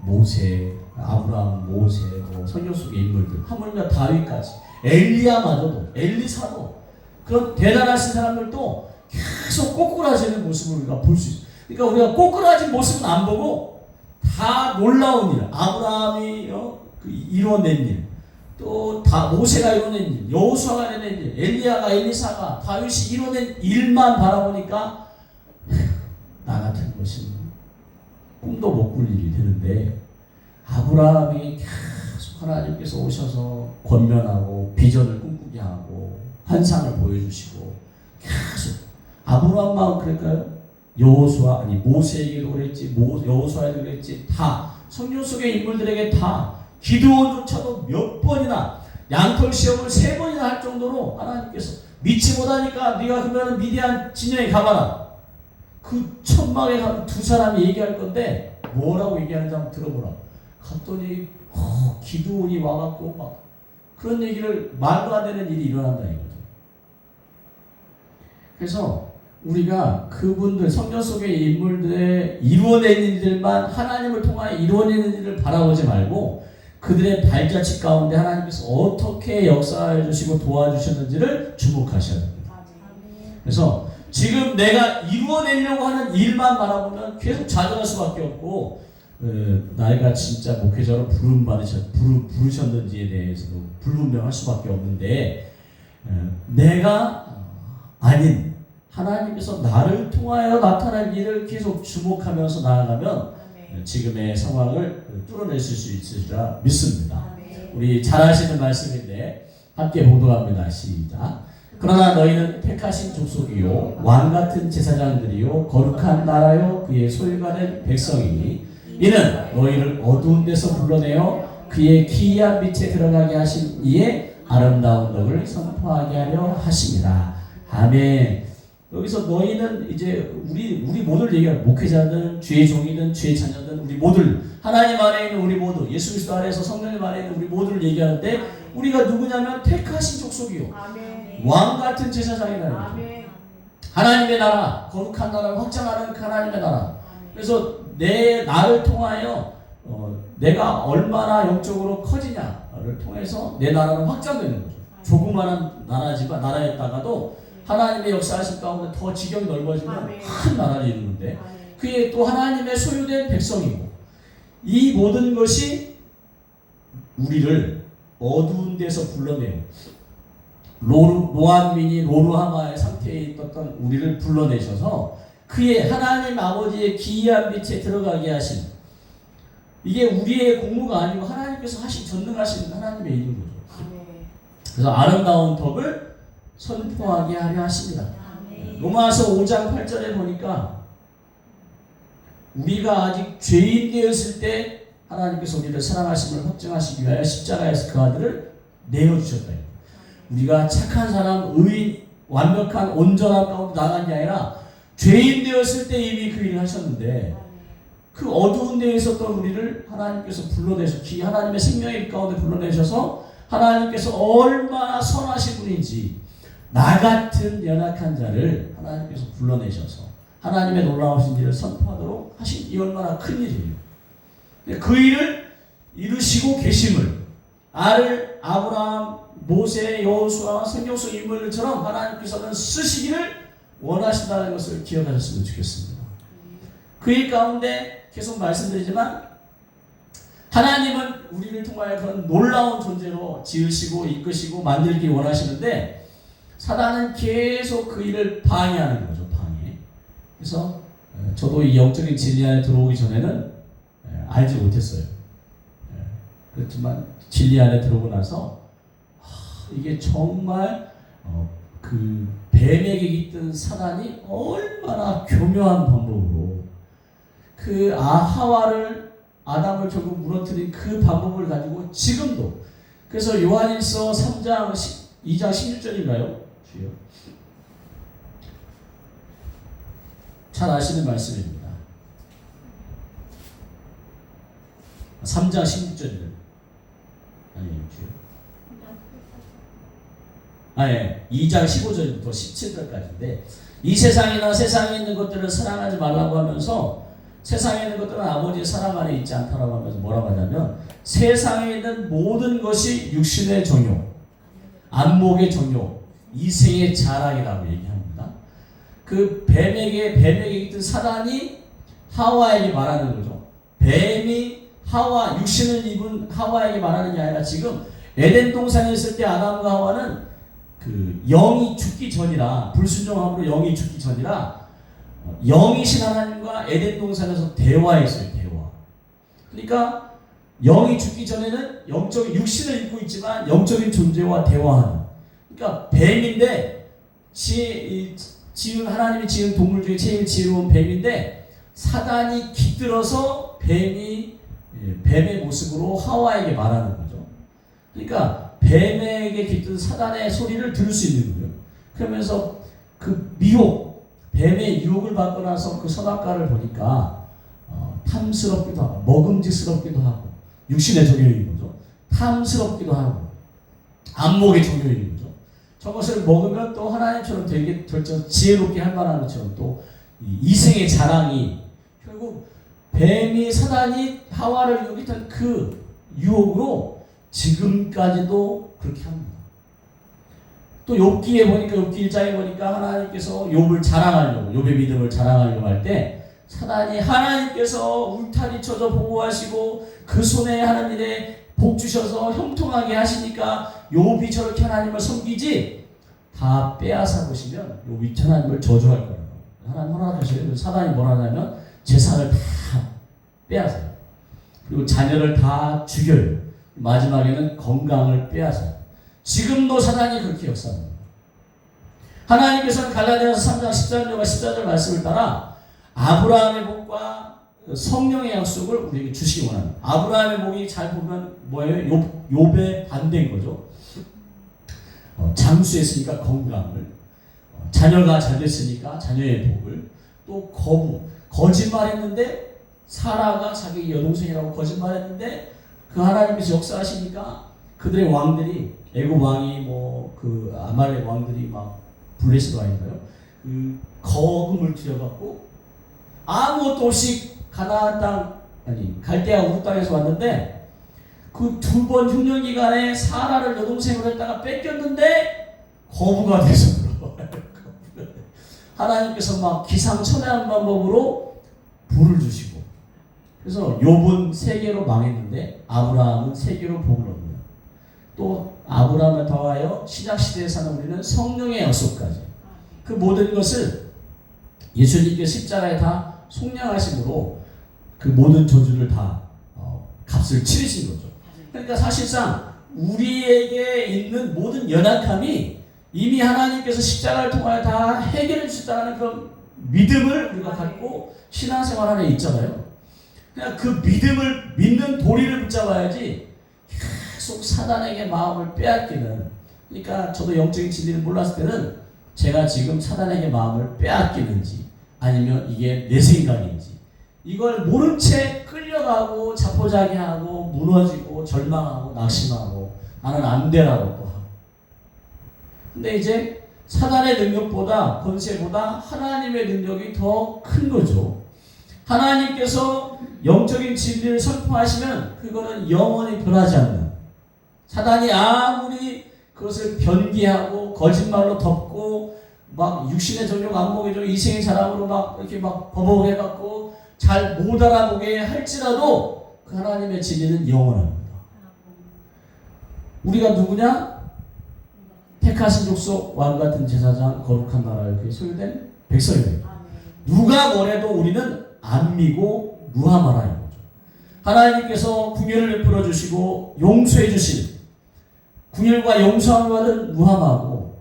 모세, 아브라함, 모세, 성경 속의 인물들, 하물며 다윗까지, 엘리야마저도, 엘리사도 그런 대단하신 사람들도 계속 꼬꾸라지는 모습을 우리가 볼 수 있어요. 그러니까 우리가 꼬꾸라진 모습은 안 보고 다 놀라운 일, 아브라함이 이뤄낸 일, 또 다 모세가 이뤄낸 일, 여호수아가 이뤄낸 일, 엘리야가 엘리사가 다윗이 이뤄낸 일만 바라보니까 나 같은 것은 꿈도 못 꿀 일이 되는데 아브라함이 계속 하나님께서 오셔서 권면하고 비전을 꿈꾸게 하고 환상을 보여주시고 계속 아브라함만 그럴까요? 여호수아 아니 모세에게도 그랬지 여호수아에도 그랬지 다 성경 속의 인물들에게 다 기드온조차도 몇 번이나 양털 시험을 3번이나 할 정도로 하나님께서 믿지 못하니까 네가 그러면 미디안 진영에 가봐라. 그 천막에 가면 두 사람이 얘기할 건데 뭐라고 얘기하는지 한번 들어보라. 갔더니 기드온이 와갖고 막 그런 얘기를 말도 안 되는 일이 일어난다 이거죠. 그래서 우리가 그분들 성경 속의 인물들의 이루어낸 일들만 하나님을 통하여 이루어내는 일을 바라보지 말고 그들의 발자취 가운데 하나님께서 어떻게 역사해 주시고 도와주셨는지를 주목하셔야 됩니다. 그래서 지금 내가 이루어내려고 하는 일만 바라보면 계속 좌절할 수밖에 없고 나이가 진짜 목회자로 부르셨는지에 대해서도 불분명할 수밖에 없는데 내가 아닌 하나님께서 나를 통하여 나타날 일을 계속 주목하면서 나아가면 지금의 상황을 뚫어내실 수 있으리라 믿습니다. 우리 잘 아시는 말씀인데 함께 봉독합니다. 시작. 그러나 너희는 택하신 족속이요 왕같은 제사장들이요 거룩한 나라요 그의 소유가 된 백성이니 이는 너희를 어두운 데서 불러내어 그의 기이한 빛에 들어가게 하신 이의 아름다운 덕을 선포하게 하려 하심이라. 아멘. 여기서 너희는 이제 우리 모두를 얘기하는 목회자든 주의 종이든 주의 자녀든 우리 모두 하나님 안에 있는 우리 모두 예수 그리스도 안에서 성령님 안에 있는 우리 모두를 얘기하는데 우리가 누구냐면 택하신 족속이요 왕 같은 제사장이라는 거죠. 하나님의 나라 거룩한 나라를 확장하는 하나님의 나라. 그래서 나를 통하여 내가 얼마나 영적으로 커지냐를 통해서 내 나라는 확장되는 거죠. 조그마한 나라였다가도 하나님의 역사하신 가운데 더 지경이 넓어지면 큰 나라를 이루는데 그게 또 하나님의 소유된 백성이고 이 모든 것이 우리를 어두운 데서 불러내요. 노안민이 로루하마의 상태에 있었던 우리를 불러내셔서 그의 하나님 아버지의 기이한 빛에 들어가게 하신 이게 우리의 공로가 아니고 하나님께서 하신 전능하신 하나님의 일인 거죠. 그래서 아름다운 덕을 선포하게 하려 하십니다. 로마서 5장 8절에 보니까 우리가 아직 죄인 되었을 때 하나님께서 우리를 사랑하심을 확증하시기 위하여 십자가에서 그 아들을 내어주셨다. 우리가 착한 사람, 의인, 완벽한 온전한 가운데 나간 게 아니라 죄인 되었을 때 이미 그 일을 하셨는데 그 어두운 데에 있었던 우리를 하나님께서 불러내셔 하나님의 생명의 가운데 불러내셔서 하나님께서 얼마나 선하신 분인지 나 같은 연약한 자를 하나님께서 불러내셔서 하나님의 놀라우신 일을 선포하도록 하신 이 얼마나 큰 일이에요. 그 일을 이루시고 계심을 아브라함, 모세, 여호수아, 성경속 인물들처럼 하나님께서는 쓰시기를 원하신다는 것을 기억하셨으면 좋겠습니다. 그 일 가운데 계속 말씀드리지만 하나님은 우리를 통하여 그런 놀라운 존재로 지으시고 이끄시고 만들기 원하시는데 사단은 계속 그 일을 방해하는 거죠. 방해. 그래서 저도 이 영적인 진리 안에 들어오기 전에는 알지 못했어요. 그렇지만 진리 안에 들어오고 나서 이게 정말 그 뱀에게 깃든 사단이 얼마나 교묘한 방법으로 그 하와를 아담을 결국 무너뜨린 그 방법을 가지고 지금도 그래서 요한일서 2장 16절인가요? 주요. 잘 아시는 말씀입니다. 3장 16절이요. 아니에요, 주요. 예. 2장 15절부터 17절까지인데 이 세상이나 세상에 있는 것들을 사랑하지 말라고 하면서 세상에 있는 것들은 아버지의 사랑 안에 있지 않다라고 하면서 뭐라고 하냐면 세상에 있는 모든 것이 육신의 정욕, 안목의 정욕, 이생의 자랑이라고 얘기합니다. 그 뱀에게 깃든 사단이 하와에게 말하는 거죠. 뱀이 육신을 입은 하와에게 말하는 게 아니라 지금 에덴 동산에 있을 때 아담과 하와는 그 영이 죽기 전이라 불순종함으로 영이 죽기 전이라 영이신 하나님과 에덴 동산에서 대화했어요. 대화. 그러니까 영이 죽기 전에는 영적인 육신을 입고 있지만 영적인 존재와 대화하는. 그러니까 뱀인데 하나님이 지은 동물 중에 제일 지혜로운 뱀인데 사단이 깃들어서 뱀의 모습으로 하와에게 말하는 거죠. 그러니까 뱀에게 깃든 사단의 소리를 들을 수 있는 거예요. 그러면서 그 뱀의 유혹을 받고 나서 그 선악과를 보니까 탐스럽기도 하고 먹음직스럽기도 하고 육신의 정욕인 거죠. 탐스럽기도 하고 안목의 정욕인 거죠. 저것을 먹으면 또 하나님처럼 되게 지혜롭게 할 만한 것처럼 또 이생의 자랑이 결국 뱀이 사단이 하와를 유혹했던 그 유혹으로 지금까지도 그렇게 합니다. 또 욥기에 보니까 욥기 1장에 보니까 하나님께서 욥을 자랑하려고 욥의 믿음을 자랑하려고 할 때 사단이 하나님께서 울타리 쳐서 보호하시고 그 손에 하는 일에 복 주셔서 형통하게 하시니까 욥이 저렇게 하나님을 섬기지 다 빼앗아 보시면 욥이 하나님을 저주할 거라고. 하나님 허락하셔요. 사단이 뭐라 하냐면 재산을 다 빼앗아요. 그리고 자녀를 다 죽여요. 마지막에는 건강을 빼앗아요. 지금도 사단이 그렇게 역사합니다. 하나님께서는 갈라디아서 3장 10절 14절 말씀을 따라 아브라함의 복과 성령의 약속을 우리에게 주시기 원합니다. 아브라함의 복이 잘 보면 뭐예요? 욥의 반대인 거죠. 장수했으니까 건강을, 자녀가 잘 됐으니까 자녀의 복을, 또 거짓말했는데 사라가 자기 여동생이라고 거짓말했는데 그 하나님께서 역사하시니까 그들의 왕들이 애굽 왕이 그 아말렉 왕들이 막 블레셋 왕인가요? 그 거금을 들여갖고 아무것도 없이 가나안 땅 갈대아 우르 땅에서 왔는데 그 두 번 흉년 기간에 사라를 여동생으로 했다가 뺏겼는데 거부가 돼서 하나님께서 막 기상천외한 방법으로 불을 주시고 그래서 욥은 세계로 망했는데 아브라함은 세계로 복을 얻는 또 아브라함을 더하여 신약시대에 사는 우리는 성령의 약속까지 그 모든 것을 예수님께 십자가에 다 속량하심으로 그 모든 저주를 다 값을 치르신 거죠. 그러니까 사실상 우리에게 있는 모든 연약함이 이미 하나님께서 십자가를 통하여 다 해결해 주셨다는 그런 믿음을 우리가 갖고 신앙생활 안에 있잖아요. 그냥 그 믿음을 믿는 도리를 붙잡아야지 계속 사단에게 마음을 빼앗기는. 그러니까 저도 영적인 진리를 몰랐을 때는 제가 지금 사단에게 마음을 빼앗기는지 아니면 이게 내 생각인지 이걸 모른 채 끌려가고 자포자기하고 무너지고 절망하고 낙심하고 나는 안 되라고 또 하고. 근데 이제 사단의 능력보다 권세보다 하나님의 능력이 더 큰 거죠. 하나님께서 영적인 진리를 선포하시면 그거는 영원히 변하지 않는, 사단이 아무리 그것을 변기하고 거짓말로 덮고 막 육신의 정욕 안목의 정욕 이생의 자랑으로 막 이렇게 막 버벅해갖고 잘 못 알아보게 할지라도 그 하나님의 진리는 영원합니다. 우리가 누구냐? 택하신 족속 왕같은 제사장 거룩한 나라에 소유된 백성이에요. 누가 뭐래도 우리는 안미고 무하마라인 거죠. 하나님께서 궁율을 베풀어 주시고 용서해 주신 궁율과 용서함을 받은 무하마고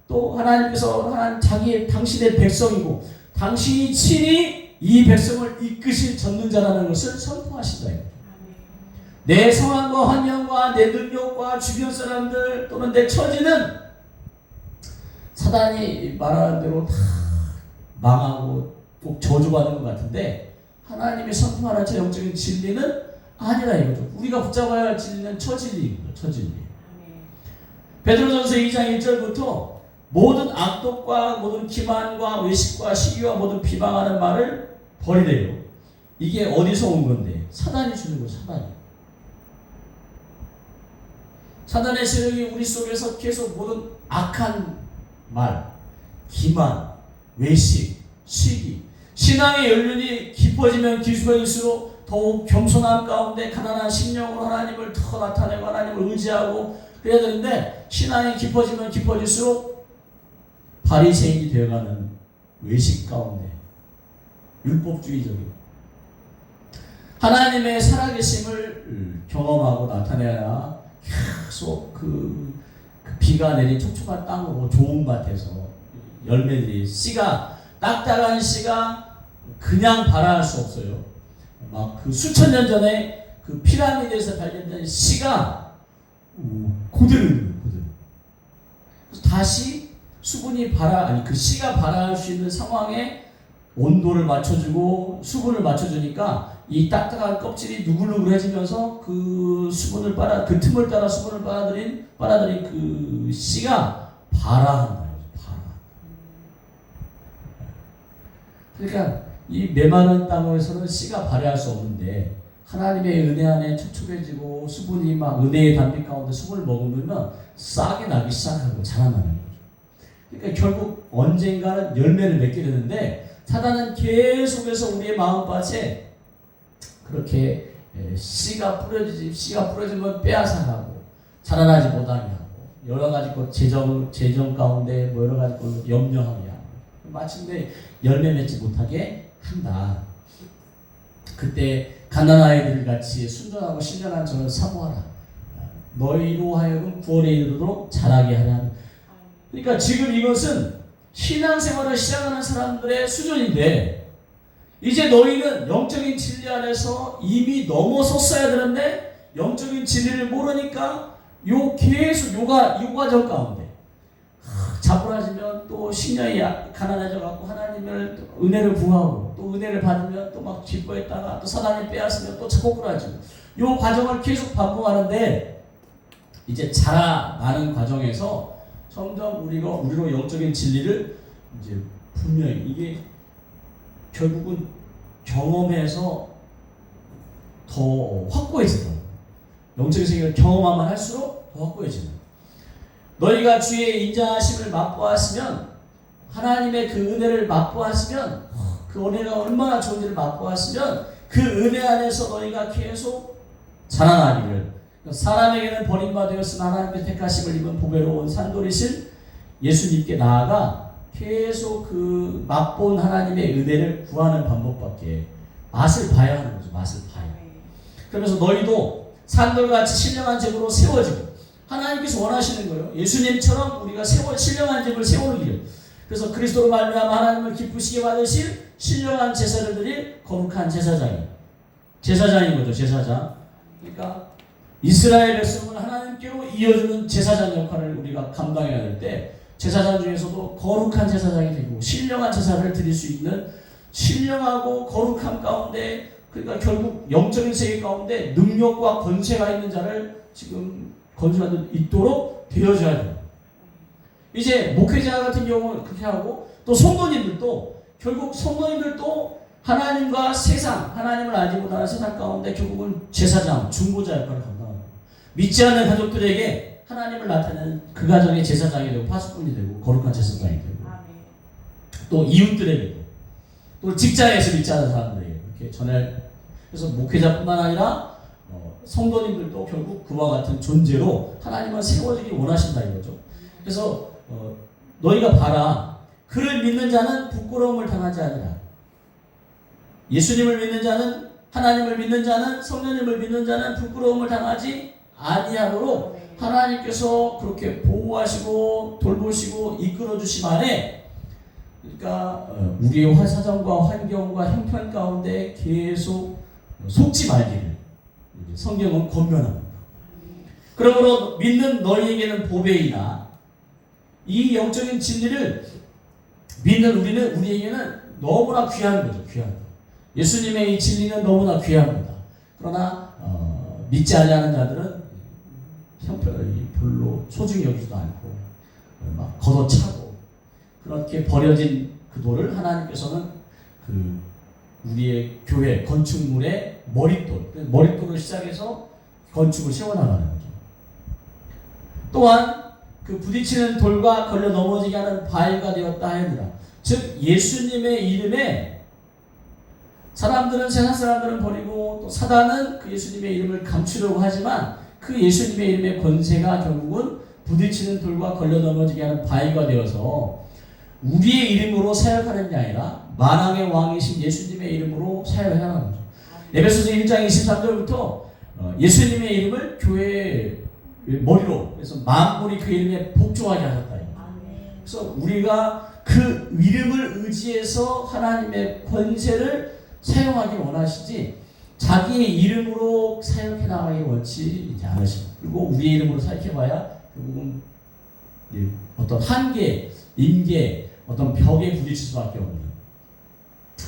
또 하나님께서 당신의 백성이고 당신이 친히 이 백성을 이끄실 전능자라는 것을 선포하신다. 내 상황과 환경과 내 능력과 주변 사람들 또는 내 처지는 사단이 말하는 대로 다 망하고 꼭 저주받는 것 같은데 하나님이 선포하는 저 영적인 진리는 아니라 이거죠. 우리가 붙잡아야 할 진리는 처진리입니다. 처진리. 베드로전서 2장 1절부터 모든 악독과 모든 기만과 외식과 시기와 모든 비방하는 말을 버리래요. 이게 어디서 온 건데? 사단이 주는 거예요. 사단의 세력이 우리 속에서 계속 모든 악한 말, 기만, 외식, 시기, 신앙의 연륜이 깊어지면 깊어질수록 더욱 겸손함 가운데 가난한 심령으로 하나님을 더 나타내고 하나님을 의지하고 그래야 되는데 신앙이 깊어지면 깊어질수록 바리새인이 되어가는 외식 가운데 율법주의적인 하나님의 살아계심을 경험하고 나타내야 계속 그 비가 내린 촉촉한 땅으로 좋은 밭에서 열매들이 씨가 딱딱한 씨가 그냥 발아할 수 없어요. 막 그 수천 년 전에 그 피라미드에서 발견된 씨가 그대로 있는 그대로. 다시 수분이 그 씨가 발아할 수 있는 상황에 온도를 맞춰주고 수분을 맞춰주니까 이 딱딱한 껍질이 누글누글해지면서 그 수분을 그 틈을 따라 수분을 빨아들인 그 씨가 발아한다. 그러니까 이 메마른 땅에서는 씨가 발효할 수 없는데 하나님의 은혜 안에 촉촉해지고 수분이 막 은혜의 단빛 가운데 수분을 머금으면 싹이 나기 시작하고 자라나는 거죠. 그러니까 결국 언젠가는 열매를 맺게 되는데 사단은 계속해서 우리의 마음밭에 그렇게 씨가 뿌려지면 빼앗아가고 자라나지 못하게 하고 여러 가지 것 재정 가운데 여러 가지 것 염려하게 하고 마침내 열매 맺지 못하게 한다. 그때 갓난 아이들 같이 순전하고 신령한 저를 사모하라. 너희로 하여금 구원에 이르도록 자라게 하라. 그러니까 지금 이것은 신앙생활을 시작하는 사람들의 수준인데, 이제 너희는 영적인 진리 안에서 이미 넘어섰어야 되는데 영적인 진리를 모르니까 계속 요과정 가운데 자꾸라지면 또 심령이 가난해져 갖고 하나님을 은혜를 구하고 또 은혜를 받으면 또 막 기뻐했다가 또 사단이 빼앗으면 또 거꾸라지고 요 과정을 계속 반복하는데, 이제 자라나는 과정에서 점점 우리로 영적인 진리를 이제 분명히 이게 결국은 경험해서 더 확고해지더라고요. 영적인 세계를 경험하면 할수록 더 확고해지는. 너희가 주의 인자하심을 맛보았으면, 하나님의 그 은혜를 맛보았으면, 그 은혜가 얼마나 좋은지를 맛보았으면 그 은혜 안에서 너희가 계속 자라나기를. 사람에게는 버림받았으나 하나님께 택하심을 입은 보배로운 산돌이신 예수님께 나아가 계속 그 맛본 하나님의 은혜를 구하는 방법밖에, 맛을 봐야 하는 거죠. 맛을 봐야. 그러면서 너희도 산돌같이 신령한 집으로 세워지고, 하나님께서 원하시는 거예요. 예수님처럼 우리가 신령한 집을 세우는 길. 그래서 그리스도로 말미암아 하나님을 기쁘시게 받으실 신령한 제사를 드릴 거룩한 제사장인 거죠. 제사장. 그러니까 이스라엘 백성을 하나님께로 이어주는 제사장 역할을 우리가 감당해야 될 때, 제사장 중에서도 거룩한 제사장이 되고 신령한 제사를 드릴 수 있는 신령하고 거룩함 가운데, 그러니까 결국 영적인 세계 가운데 능력과 권세가 있는 자를 지금 건설하는 있도록 되어져야 돼요. 이제 목회자 같은 경우는 그렇게 하고, 또 성도님들도 결국 성도님들도 하나님과 세상, 하나님을 알지 못하는 세상 가운데 결국은 제사장, 중보자 역할을 감당합니다. 믿지 않는 가족들에게 하나님을 나타내는 그 가정의 제사장이 되고 파수꾼이 되고 거룩한 제사장이 되고, 또 이웃들에게도, 또 직장에서 믿지 않는 사람들에게 이렇게 전할. 그래서 목회자뿐만 아니라 성도님들도 결국 그와 같은 존재로 하나님은 세워지길 원하신다 이거죠. 그래서 너희가 봐라. 그를 믿는 자는 부끄러움을 당하지 아니라. 예수님을 믿는 자는, 하나님을 믿는 자는, 성령님을 믿는 자는 부끄러움을 당하지 아니하도록 하나님께서 그렇게 보호하시고 돌보시고 이끌어 주심 안에, 그러니까 우리의 사정과 환경과 형편 가운데 계속 속지 말기를 성경은 권면합니다. 그러므로 믿는 너희에게는 보배이나, 이 영적인 진리를 믿는 우리에게는 너무나 귀한 거죠. 귀한 거. 예수님의 이 진리는 너무나 귀합니다. 그러나 믿지 아니하는 자들은 형편이 별로 소중히 여기지도 않고 막 걷어차고, 그렇게 버려진 그 돌을 하나님께서는 그 우리의 교회 건축물의 머릿돌을 시작해서 건축을 세워나가는 거죠. 또한 그 부딪히는 돌과 걸려 넘어지게 하는 바위가 되었다 하였느라. 즉 예수님의 이름에 세상 사람들은 버리고 또 사단은 그 예수님의 이름을 감추려고 하지만, 그 예수님의 이름의 권세가 결국은 부딪히는 돌과 걸려 넘어지게 하는 바위가 되어서 우리의 이름으로 사역하는 게 아니라 만왕의 왕이신 예수님의 이름으로 사역을 하는 거죠. 에베소서 1장 23절부터 예수님의 이름을 교회의 머리로, 그래서 만물이 그 이름에 복종하게 하셨다. 그래서 우리가 그 이름을 의지해서 하나님의 권세를 사용하기 원하시지, 자기의 이름으로 사역해 나가기 원치 않으십니다. 그리고 우리의 이름으로 사역해봐야 결국은 어떤 한계, 임계, 어떤 벽에 부딪힐 수밖에 없는.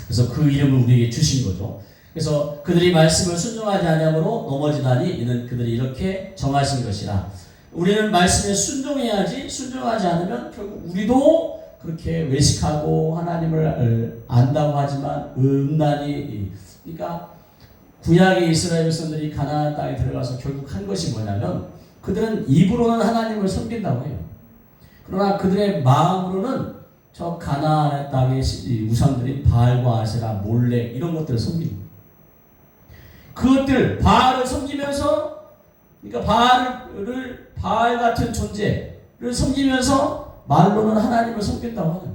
그래서 그 이름을 우리에게 주신 거죠. 그래서 그들이 말씀을 순종하지 아니함으로 넘어지다니 이는 그들이 이렇게 정하신 것이라. 우리는 말씀에 순종해야지, 순종하지 않으면 결국 우리도 그렇게 외식하고 하나님을 안다고 하지만 음란히, 그러니까 구약의 이스라엘 백성들이 가나안 땅에 들어가서 결국 한 것이 뭐냐면, 그들은 입으로는 하나님을 섬긴다고 해요. 그러나 그들의 마음으로는 저 가나안 땅의 우상들인 바알과 아세라, 몰렉 이런 것들을 섬깁니다. 그것들 바알을 섬기면서, 그러니까 바알 같은 존재를 섬기면서 말로는 하나님을 섬긴다고 하는,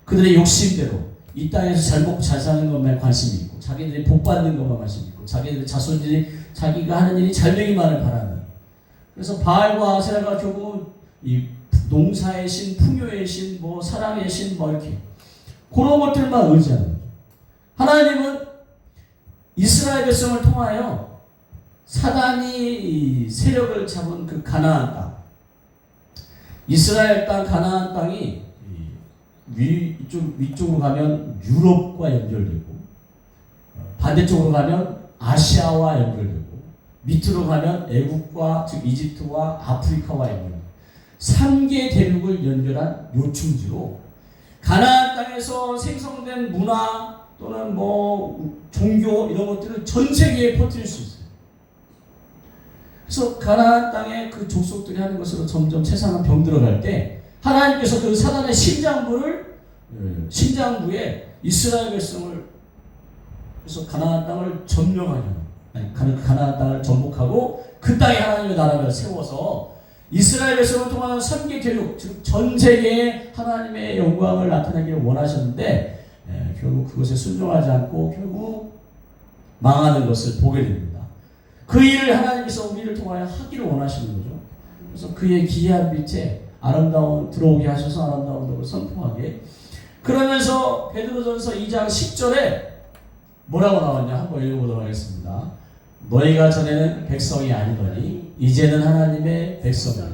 그들의 욕심대로 이 땅에서 잘 먹고 잘 사는 것만 관심이 있고, 자기들이 복 받는 것만 관심이 있고, 자기들 자손들이 자기가 하는 일이 잘 되기만을 바라는. 그래서 바알과 아세라가 결국은 이 농사의 신, 풍요의 신, 뭐 사랑의 신, 뭐 이렇게 그런 것들만 의지하는 거죠. 하나님은 이스라엘 백성을 통하여 사단이 세력을 잡은 그 가나안 땅, 이스라엘 땅, 가나안 땅이 위쪽으로 가면 유럽과 연결되고, 반대쪽으로 가면 아시아와 연결되고, 밑으로 가면 애국과, 즉 이집트와 아프리카와 연결되고, 3개 대륙을 연결한 요충지로 가나안 땅에서 생성된 문화 또는 뭐 종교 이런 것들을 전 세계에 퍼뜨릴 수 있어요. 그래서 가나안 땅의 그 족속들이 하는 것으로 점점 세상은 병들어갈 때 하나님께서 그 사단의 심장부에 이스라엘 백성을, 그래서 가나안 땅을 점령하려, 가나안 땅을 정복하고 그 땅에 하나님의 나라를 세워서 이스라엘 백성을 통하는 3개 대륙, 즉 전 세계에 하나님의 영광을 나타내기를 원하셨는데 결국 그것에 순종하지 않고 결국 망하는 것을 보게 됩니다. 그 일을 하나님께서 우리를 통하여 하기를 원하시는 거죠. 그래서 그의 기이한 빛에 아름다운 들어오게 하셔서 아름다운 것을 선포하게. 그러면서 베드로전서 2장 10절에 뭐라고 나왔냐 한번 읽어보도록 하겠습니다. 너희가 전에는 백성이 아니더니 이제는 하나님의 백성이라.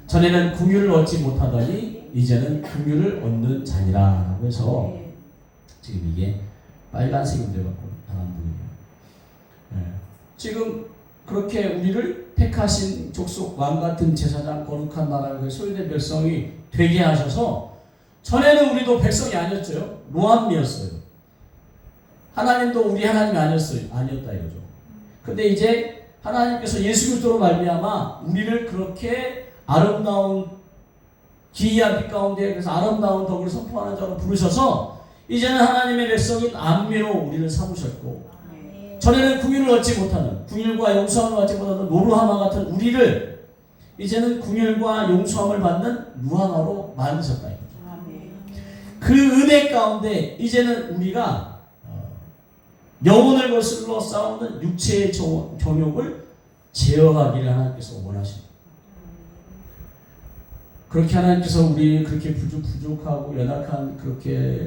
전에는 긍휼을 얻지 못하더니 이제는 긍휼을 얻는 자니라. 그래서 지금 이게 빨간색으로 되어갖고 나온 지금 그렇게 우리를 택하신 족속 왕같은 제사장 거룩한 나라의 소유된 백성이 되게 하셔서, 전에는 우리도 백성이 아니었죠. 노함이었어요. 하나님도 우리 하나님이 아니었다 이거죠. 근데 이제 하나님께서 예수 그리스도로 말미암아 우리를 그렇게 아름다운 기이한 빛 가운데, 그래서 아름다운 덕을 선포하는 자로 부르셔서 이제는 하나님의 백성인 안미로 우리를 삼으셨고, 전에는 긍휼을 얻지 못하는, 긍휼과 용서함을 받지 못하는 노루하마 같은 우리를 이제는 긍휼과 용서함을 받는 루하마로 만드셨다 이거죠. 그 은혜 가운데 이제는 우리가 영혼을 거슬러 싸우는 육체의 정욕을 제어하기를 하나님께서 원하십니다. 그렇게 하나님께서 우리 그렇게 부족하고 연약한, 그렇게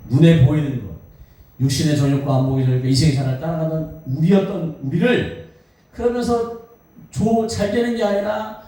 눈에 보이는 것, 육신의 정욕과 안목의 정욕과 이생의 사랑을 따라가는 우리를, 그러면서 잘 되는 게 아니라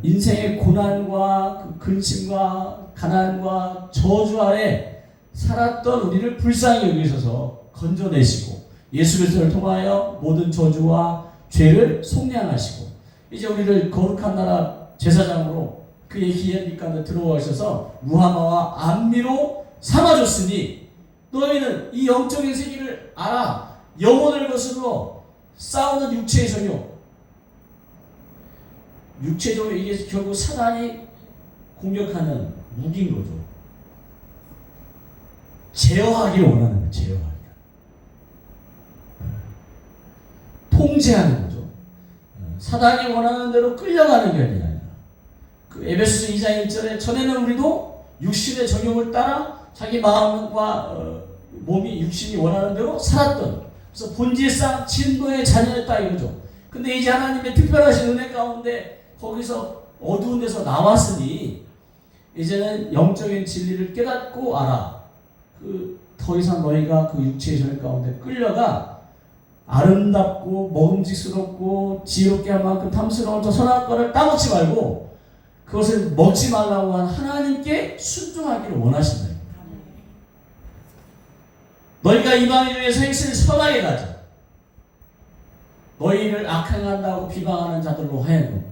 인생의 고난과 근심과 가난과 저주 아래 살았던 우리를 불쌍히 여기셔서 건져내시고 예수 그리스도를 통하여 모든 저주와 죄를 속량하시고 이제 우리를 거룩한 나라 제사장으로 그의 기이한 빛 가운데 들어오셔서 루하마와 안미로 삼아줬으니 너희는 이 영적인 세계를 알아. 영혼을 거슬러 싸우는 육체의 정욕, 육체적으로 이게 결국 사단이 공격하는 무기인 거죠. 제어하기를 원하는 거예요. 제어하기를. 통제하는 거죠. 사단이 원하는 대로 끌려가는 게 아니라. 그 에베소서 2장 1절에 전에는 우리도 육신의 정욕을 따라 자기 마음과 몸이 육신이 원하는 대로 살았던, 그래서 본질상 진노의 자녀였다 이거죠. 근데 이제 하나님의 특별하신 은혜 가운데 거기서 어두운 데서 나왔으니 이제는 영적인 진리를 깨닫고 알아. 더 이상 너희가 그 육체의 정욕 가운데 끌려가 아름답고 먹음직스럽고 지혜롭게 할 만큼 탐스러운 저 선한 것을 따먹지 말고 그것을 먹지 말라고 한 하나님께 순종하기를 원하신다. 너희가 이방인 중에서 행실을 선하게 가자. 너희를 악행한다고 비방하는 자들로 하여금.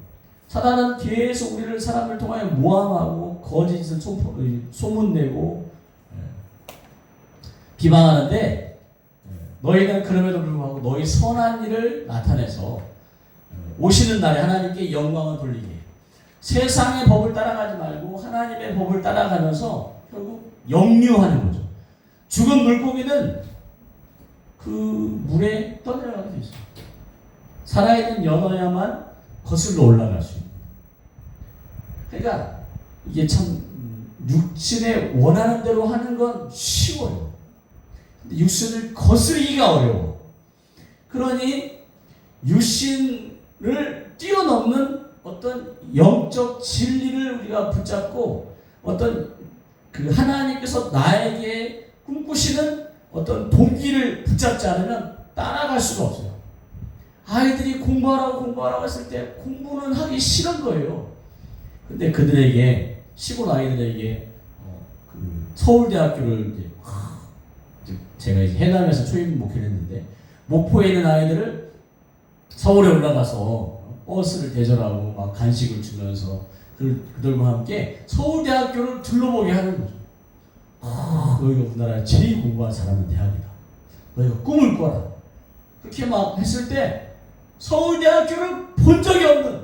사단은 계속 우리를 사람을 통하여 모함하고 거짓을 소문내고 비방하는데, 너희는 그럼에도 불구하고 너희 선한 일을 나타내서 오시는 날에 하나님께 영광을 돌리게, 세상의 법을 따라가지 말고 하나님의 법을 따라가면서 결국 역류하는 거죠. 죽은 물고기는 그 물에 떠내려가게 되어 있어요. 살아있는 연어야만 거슬러 올라갈 수 있는. 그러니까 이게 참 육신에 원하는 대로 하는 건 쉬워요. 근데 육신을 거스르기가 어려워. 그러니 육신을 뛰어넘는 어떤 영적 진리를 우리가 붙잡고 어떤 그 하나님께서 나에게 꿈꾸시는 어떤 동기를 붙잡지 않으면 따라갈 수가 없어요. 아이들이 공부하라고 했을 때 공부는 하기 싫은 거예요. 근데 그들에게, 시골 아이들에게 그 서울대학교를 이제 제가 이제 해남에서 초임 목회를 했는데, 목포에 있는 아이들을 서울에 올라가서 버스를 대절하고 막 간식을 주면서 그들과 함께 서울대학교를 둘러보게 하는 거죠. 너희가 우리나라에 제일 공부한 사람은 대학이다. 너희가 꿈을 꿔라. 그렇게 막 했을 때 서울대학교를 본 적이 없는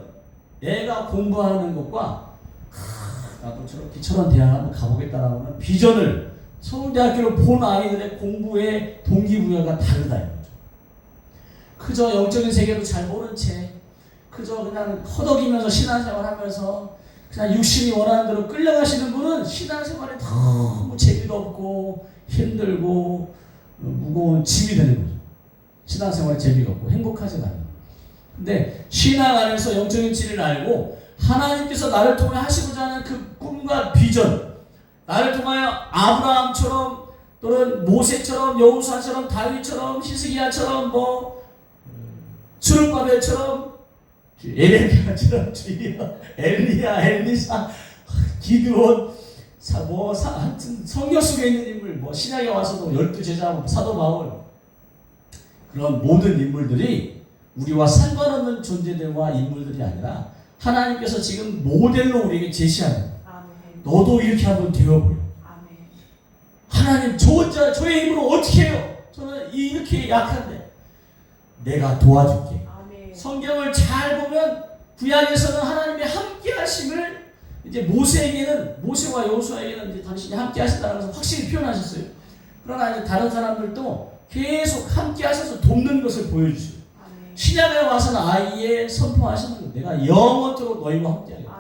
내가 공부하는 것과 나도 저런 대학 한번 가보겠다라는 비전을, 서울대학교를 본 아이들의 공부의 동기부여가 다르다 이거죠. 그저 영적인 세계도 잘 모른 채 그저 그냥 허덕이면서 신앙생활하면서 그냥 육신이 원하는 대로 끌려가시는 분은 신앙생활에 너무 재미도 없고 힘들고 무거운 짐이 되는 거죠. 신앙생활에 재미가 없고 행복하지 않아요. 근데 신앙 안에서 영적인 진리를 알고 하나님께서 나를 통해 하시고자 하는 그 꿈과 비전, 나를 통하여 아브라함처럼 또는 모세처럼 여호수아처럼 다윗처럼 히스기야처럼 스룹바벨처럼 에레미야처럼 엘리야, 엘리사, 기드온, 하여튼 성경 속에 있는 인물, 신약에 와서도 12제자, 사도 바울, 그런 모든 인물들이 우리와 상관없는 존재들과 인물들이 아니라 하나님께서 지금 모델로 우리에게 제시하는, 너도 이렇게 한번 되어보려. 하나님, 저의 힘으로 어떻게 해요? 저는 이렇게 약한데 내가 도와줄게. 성경을 잘 보면 구약에서는 하나님의 함께 하심을 이제 모세와 여호수아에게는 이제 당신이 함께 하신다는 것을 확실히 표현하셨어요. 그러나 이제 다른 사람들도 계속 함께 하셔서 돕는 것을 보여주시고, 신약에 와서는 아예 선포하시는 거예요. 내가 영원토록 너희와 함께 하겠다.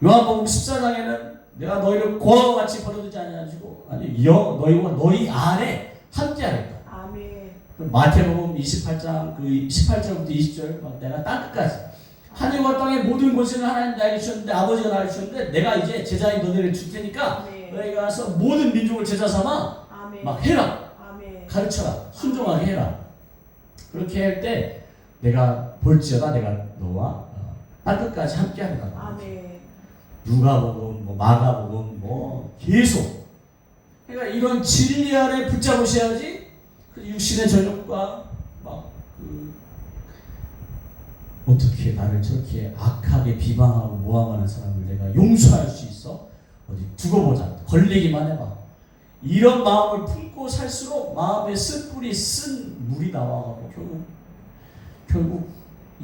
요한복음 14장에는 내가 너희를 고아와 같이 버려두지 아니하시고 너희와 너희 안에 함께 하겠다. 마태복음 28장 그 18절부터 20절 내가 땅끝까지 하늘과 땅의 모든 권세를 하나님 나에게 주셨는데, 아버지가 나에게 주셨는데 내가 이제 제자인 너희를 줄 테니까 너희가 가서 모든 민족을 제자 삼아 막 해라. 가르쳐라. 순종하게 해라. 그렇게 할 때 내가 볼지어다 내가 너와 땅끝까지 함께 하리라. 누가복음 마가복음 계속, 그러니까 이런 진리 안에 붙잡으셔야지 그 육신의 전력과 어떻게 나를 저렇게 악하게 비방하고 모함하는 사람을 내가 용서할 수 있어? 어디 두고 보자. 걸리기만 해봐. 이런 마음을 품고 살수록 마음에 쓴 뿌리, 쓴 물이 나와가고 결국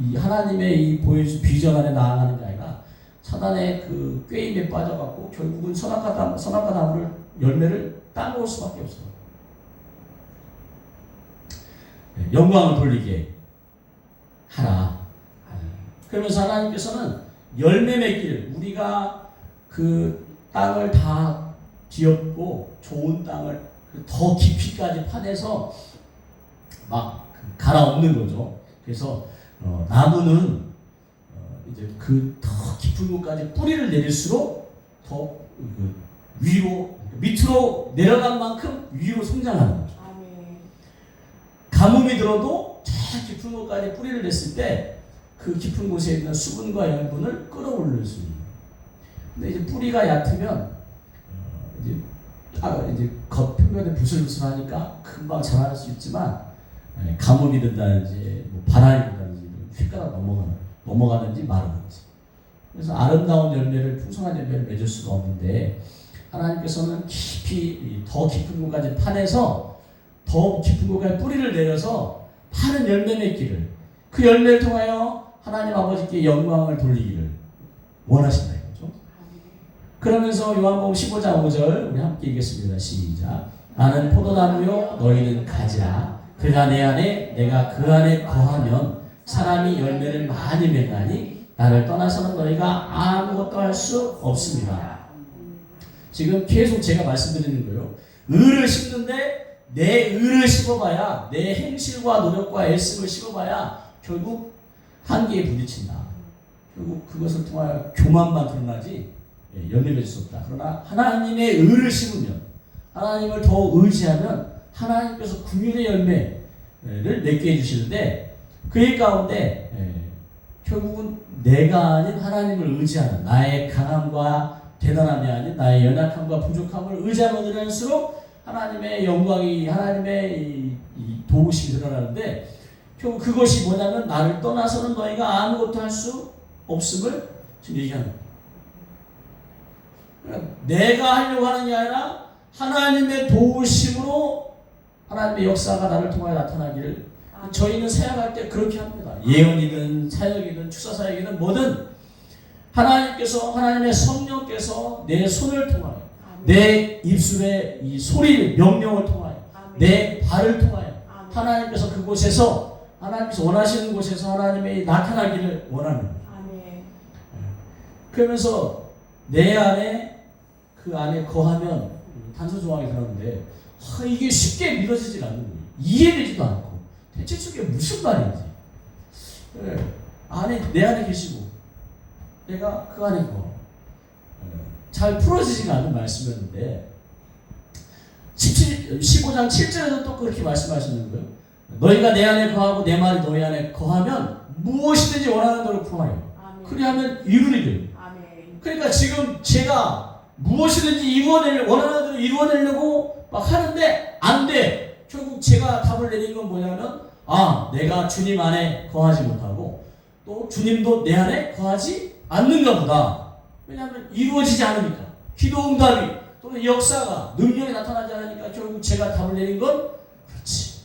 이 하나님의 이 보여준 비전 안에 나아가는 게 아니라 사단의 그 꾀임에 빠져갖고 결국은 선악과 나무를 열매를 따먹을 수밖에 없어요. 영광을 돌리게 하라. 그러면서 하나님께서는 열매 맺기를, 우리가 그 땅을 다 뒤엎고 좋은 땅을 더 깊이까지 파내서 막 갈아엎는 거죠. 그래서 나무는 이제 그 더 깊은 곳까지 뿌리를 내릴수록 더 위로 밑으로 내려간 만큼 위로 성장하는 거죠. 가뭄이 들어도 저 깊은 곳까지 뿌리를 냈을 때 그 깊은 곳에 있는 수분과養분을 끌어올릴 수 있는. 근데 이제 뿌리가 얕으면 이제 겉표면에 부슬부슬하니까 금방 자랄 수 있지만, 가뭄이 든다든지 바람이 든다든지 휘가락 넘어가든지 마르든지, 그래서 아름다운 열매를, 풍성한 열매를 맺을 수가 없는데, 하나님께서는 깊이 더 깊은 곳까지 파내서 더 깊은 곳까지 뿌리를 내려서 파는 열매 맺기를, 그 열매를 통하여 하나님 아버지께 영광을 돌리기를 원하신다 이거죠. 그러면서 요한복음 15장 5절 우리 함께 읽겠습니다. 시작. 나는 포도나무요 너희는 가지라. 그가 내 안에 내가 그 안에 거하면 사람이 열매를 많이 맺나니 나를 떠나서는 너희가 아무것도 할 수 없습니다. 지금 계속 제가 말씀드리는 거예요. 의를 심는데 내 의를 심어봐야, 내 행실과 노력과 애씀을 심어봐야 결국 한계에 부딪힌다. 결국 그것을 통하여 교만만 드러나지 열매 맺을 수 없다. 그러나 하나님의 의를 심으면, 하나님을 더 의지하면 하나님께서 긍휼의 열매를 맺게 해주시는데, 그 일 가운데 결국은 내가 아닌 하나님을 의지하는, 나의 강함과 대단함이 아닌 나의 연약함과 부족함을 의지하면 의지할수록 하나님의 영광이, 하나님의 이 도우심이 드러나는데, 결국 그것이 뭐냐면 나를 떠나서는 너희가 아무것도 할 수 없음을 지금 얘기하는 거예요. 그러니까 내가 하려고 하는 게 아니라 하나님의 도우심으로 하나님의 역사가 나를 통하여 나타나기를, 저희는 사역할 때 그렇게 합니다. 예언이든 사역이든 축사사역이든 뭐든 하나님께서, 하나님의 성령께서 내 손을 통하여, 내 입술의 이 소리를, 명령을 통하여, 내 발을 통하여 하나님께서 그곳에서, 하나님께서 원하시는 곳에서 하나님의 나타나기를 원하는 거예요. 그러면서 내 안에, 그 안에 거하면, 단서 조항이 들었는데 이게 쉽게 믿어지질 않는 거예요. 이해되지도 않고 대체 저게 무슨 말인지. 안에, 내 안에 계시고 내가 그 안에 거하. 잘 풀어지지가 않는 말씀이었는데 15장 7절에도 또 그렇게 말씀하시는 거예요. 너희가 내 안에 거하고 내 말이 너희 안에 거하면 무엇이든지 원하는 대로 구하여 그리하면 이루리를. 그러니까 지금 제가 무엇이든지 원하는 대로 이루어내려고 막 하는데 안 돼. 결국 제가 답을 내린 건 뭐냐면, 내가 주님 안에 거하지 못하고 또 주님도 내 안에 거하지 않는가 보다. 왜냐하면 이루어지지 않으니까, 기도 응답이 또는 역사가, 능력이 나타나지 않으니까 결국 제가 답을 내린 건, 그렇지,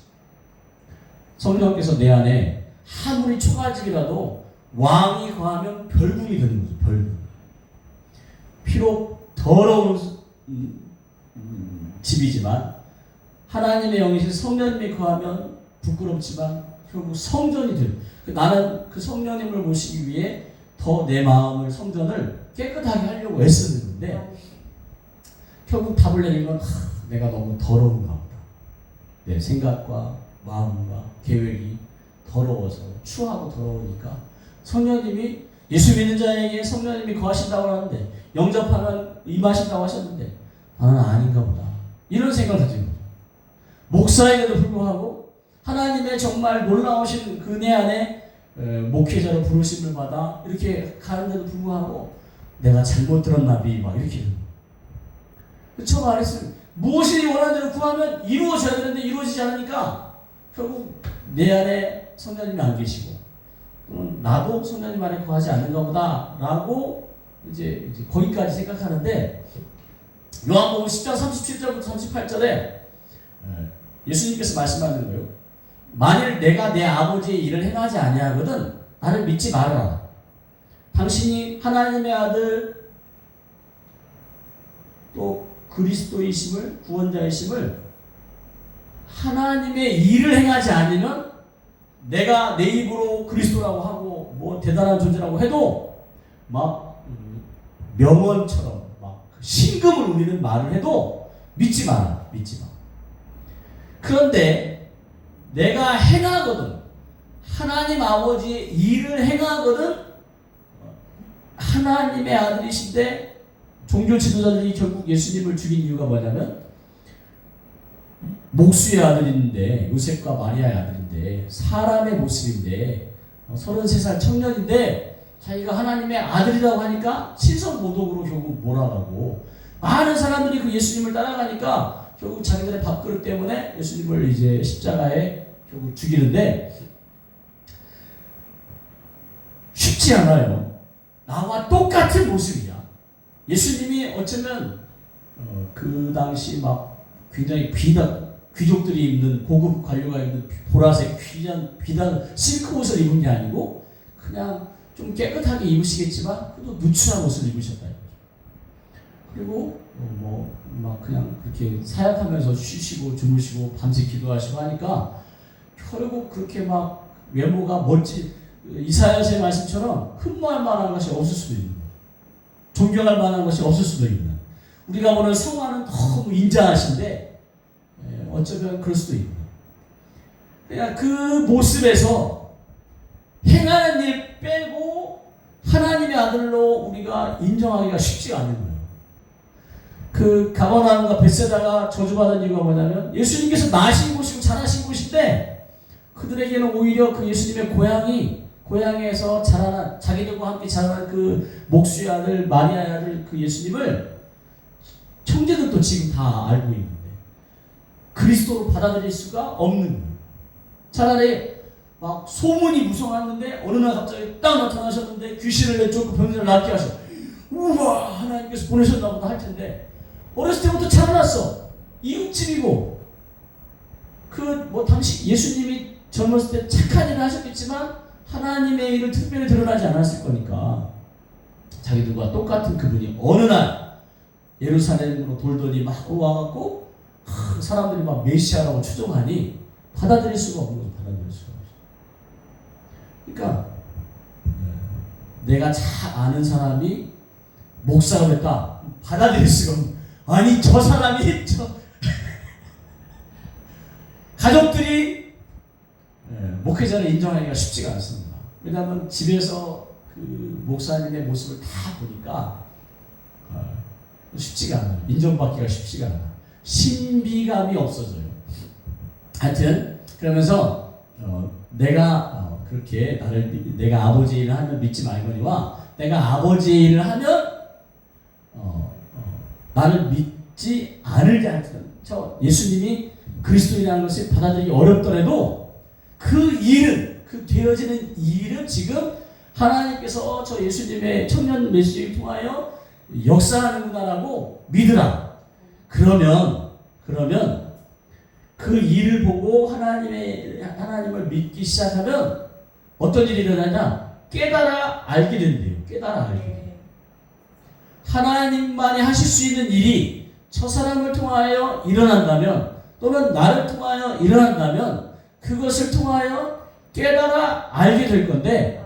성령께서 내 안에 아무리 초가집이라도 왕이 거하면 별궁이 되는 거죠. 별궁. 비록 더러운 집이지만 하나님의 영이신 성령님이 거하면 부끄럽지만 결국 성전이 돼요. 나는 그 성령님을 모시기 위해 더 내 마음을, 성전을 깨끗하게 하려고 애쓰는데 결국 답을 내린 건 내가 너무 더러운가 보다. 내 생각과 마음과 계획이 더러워서, 추하고 더러우니까 성령님이, 예수 믿는 자에게 성령님이 거하신다고 하는데, 영접하면 임하신다고 하셨는데 나는 아닌가 보다. 이런 생각을 가진 거죠. 목사에게도 불구하고 하나님의 정말 놀라우신 그 은혜 안에 목회자로 부르심을 받아 이렇게 가는데도 불구하고 내가 잘못 들었나 비, 막 이렇게. 저 말했으면 무엇이 원하는 대로 구하면 이루어져야 되는데 이루어지지 않으니까 결국 내 안에 성령님이 안 계시고 나도 성령님 안에 거하지 않는가 보다 라고 이제 거기까지 생각하는데, 요한복음 10장 37절부터 38절에 예수님께서 말씀하는 거예요. 만일 내가 내 아버지의 일을 행하지 아니하거든 나를 믿지 말아라. 당신이 하나님의 아들 또 그리스도이심을, 구원자이심을, 하나님의 일을 행하지 않으면 내가 내 입으로 그리스도라고 하고 뭐 대단한 존재라고 해도 막 명언처럼 막 신금을 울리는 말을 해도 믿지 마라. 믿지 마. 그런데 내가 행하거든, 하나님 아버지의 일을 행하거든, 하나님의 아들이신데, 종교 지도자들이 결국 예수님을 죽인 이유가 뭐냐면 목수의 아들인데, 요셉과 마리아의 아들인데, 사람의 모습인데, 33살 청년인데 자기가 하나님의 아들이라고 하니까 신성모독으로 결국 몰아가고, 많은 사람들이 그 예수님을 따라가니까 결국 자기들의 밥그릇 때문에 예수님을 이제 십자가에 결국 죽이는데, 쉽지 않아요. 나와 똑같은 모습이야. 예수님이 어쩌면 그 당시 막 굉장히 귀족들이 입는, 고급 관료가 입는 보라색 비단 실크 옷을 입은 게 아니고 그냥 좀 깨끗하게 입으시겠지만 그래도 누추한 옷을 입으셨다. 그리고 막 그냥 그렇게 사역하면서 쉬시고 주무시고 밤새 기도하시고 하니까 결국 그렇게 막 외모가 이사야서의 말씀처럼 흠모할 만한 것이 없을 수도 있는, 존경할 만한 것이 없을 수도 있는, 우리가 보는 성화는 너무 인자하신데 어쩌면 그럴 수도 있고, 그냥 그 모습에서 행하는 일 빼고 하나님의 아들로 우리가 인정하기가 쉽지가 않는 거예요. 그 가버나움과 벳세다가 저주받은 이유가 뭐냐면 예수님께서 나신 곳이고 자라신 곳인데 그들에게는 오히려 그 예수님의 고향에서 자라난, 자기들과 함께 자라난 그 목수의 아들 마리아의 아들 그 예수님을 형제들도 지금 다 알고 있는데 그리스도로 받아들일 수가 없는 거예요. 차라리 막 소문이 무성했는데 어느 날 갑자기 딱 나타나셨는데 귀신을 내쫓고 병자를 낫게 하셔. 우와, 하나님께서 보내셨나 보다 할 텐데 어렸을 때부터 자라났어. 이웃집이고 당시 예수님이 젊었을 때 착한 일을 하셨겠지만 하나님의 일을 특별히 드러나지 않았을 거니까 자기들과 똑같은 그분이 어느 날 예루살렘으로 돌더니 막 와갖고 사람들이 막 메시아라고 추종하니 받아들일 수가 없는 거죠. 받아들일 수가 없어요. 그러니까 내가 잘 아는 사람이 목사가 됐다. 받아들일 수가 없는. 아니 저 사람이 가족들이 목회자를 인정하기가 쉽지가 않습니다. 왜냐하면 집에서 그 목사님의 모습을 다 보니까 쉽지가 않아요. 인정받기가 쉽지가 않아요. 신비감이 없어져요. 하여튼 그러면서 그렇게 내가 아버지 일을 하면 믿지 말거니와 내가 아버지 일을 하면 나를 믿지 않을 자는 예수님이 그리스도인이라는 것을 받아들이기 어렵더라도 그 되어지는 일은 지금 하나님께서 저 예수님의 청년 메시지를 통하여 역사하는구나라고 믿으라. 그러면 그 일을 보고 하나님을 믿기 시작하면 어떤 일이 일어나냐? 깨달아 알게 된대요. 깨달아 알게 돼요. 하나님만이 하실 수 있는 일이 저 사람을 통하여 일어난다면 또는 나를 통하여 일어난다면 그것을 통하여 깨달아 알게 될 건데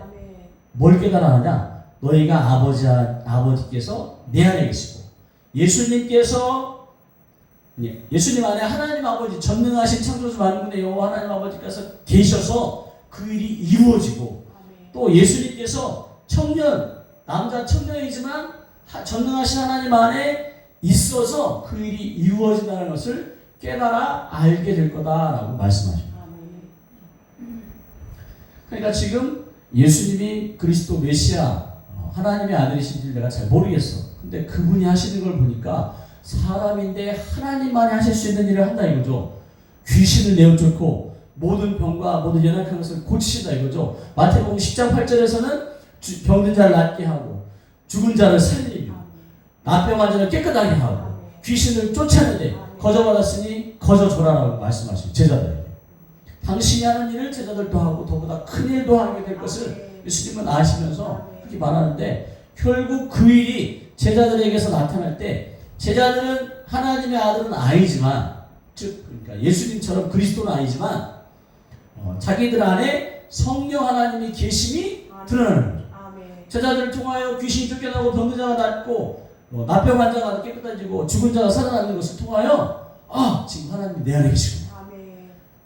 뭘 깨달아 하냐? 너희가 아버지께서 내 안에 계시고 예수님 안에 하나님 아버지 전능하신 창조주 만군의 여호와 하나님 아버지께서 계셔서 그 일이 이루어지고 또 예수님께서 남자 청년이지만 전능하신 하나님 안에 있어서 그 일이 이루어진다는 것을 깨달아 알게 될 거다라고 말씀하십니다. 그러니까 지금 예수님이 그리스도 메시아 하나님의 아들이신지 내가 잘 모르겠어. 근데 그분이 하시는 걸 보니까 사람인데 하나님만이 하실 수 있는 일을 한다 이거죠. 귀신을 내어쫓고 모든 병과 모든 연약한 것을 고치신다 이거죠. 마태복음 10장 8절에서는 병든 자를 낫게 하고 죽은 자를 살리고 나병한 자를 깨끗하게 하고 귀신을 쫓아내되 거저받았으니 거저줘라라고 말씀하시고 제자들에게 당신이 하는 일을 제자들도 하고 더보다 큰 일도 하게 될 것을 예수님은 아시면서 그렇게 말하는데 결국 그 일이 제자들에게서 나타날 때 제자들은 하나님의 아들은 아니지만 그러니까 예수님처럼 그리스도는 아니지만 자기들 안에 성령 하나님이 계심이 드러나는 거죠. 제자들을 통하여 귀신이 쫓겨나고 병든 자가 낫고 나병 환자가 깨끗해지고 죽은 자가 살아나는 것을 통하여 지금 하나님이 내 안에 계시구나.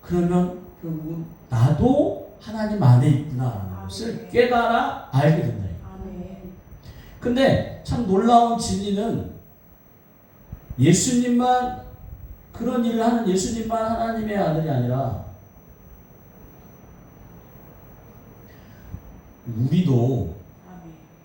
그러면 결국은 나도 하나님 안에 있구나라는 것을 깨달아 알게 된다. 근데 참 놀라운 진리는 예수님만 그런 일을 하는 예수님만 하나님의 아들이 아니라 우리도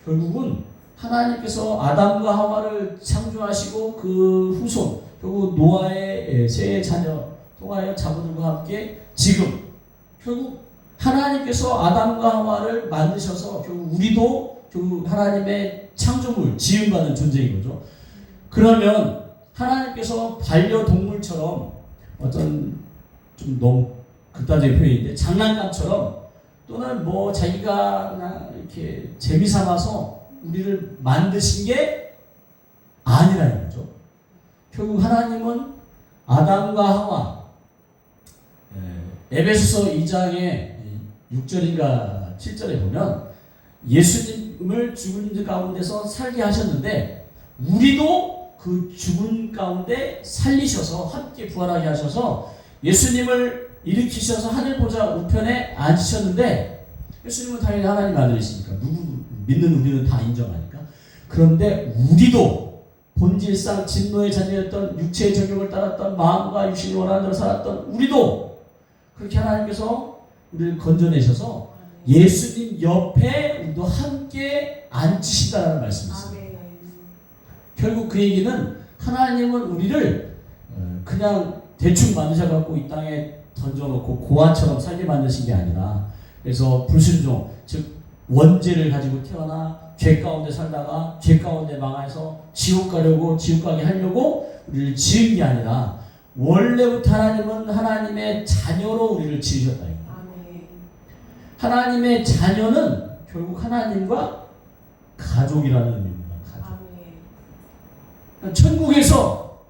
결국은 하나님께서 아담과 하와를 창조하시고 그 후손 결국 노아의 세 자녀 통하여 자부들과 함께 지금 결국 하나님께서 아담과 하와를 만드셔서 결국 우리도 결국 하나님의 창조물 지음받은 존재인 거죠. 그러면 하나님께서 반려동물처럼 어떤 좀 너무 극단적인 표현인데 장난감처럼 또는 자기가 그냥 이렇게 재미삼아서 우리를 만드신 게 아니라는 거죠. 결국 하나님은 아담과 하와 에베소서 2장의 6절인가 7절에 보면 예수님을 죽은 자 가운데서 살게 하셨는데 우리도 그 죽은 가운데 살리셔서 함께 부활하게 하셔서 예수님을 일으키셔서 하늘 보좌 우편에 앉히셨는데, 예수님은 당연히 하나님 아들이시니까 누구 믿는 우리는 다 인정하니까. 그런데 우리도 본질상 진노의 자녀였던 육체의 정욕을 따랐던 마음과 육신이 원하는 대로 살았던 우리도 그렇게 하나님께서 우리를 건져내셔서 예수님 옆에 우리도 함께 앉히신다는 말씀이었습니다. 결국 그 얘기는 하나님은 우리를 그냥 대충 만드셔갖고 이 땅에 던져놓고 고아처럼 살게 만드신 게 아니라, 그래서 불순종, 즉 원죄를 가지고 태어나 죄 가운데 살다가 죄 가운데 망해서 지옥 가려고, 지옥 가게 하려고 우리를 지은 게 아니라 원래부터 하나님은 하나님의 자녀로 우리를 지으셨다. 하나님의 자녀는 결국 하나님과 가족이라는 의미입니다. 가족. 천국에서,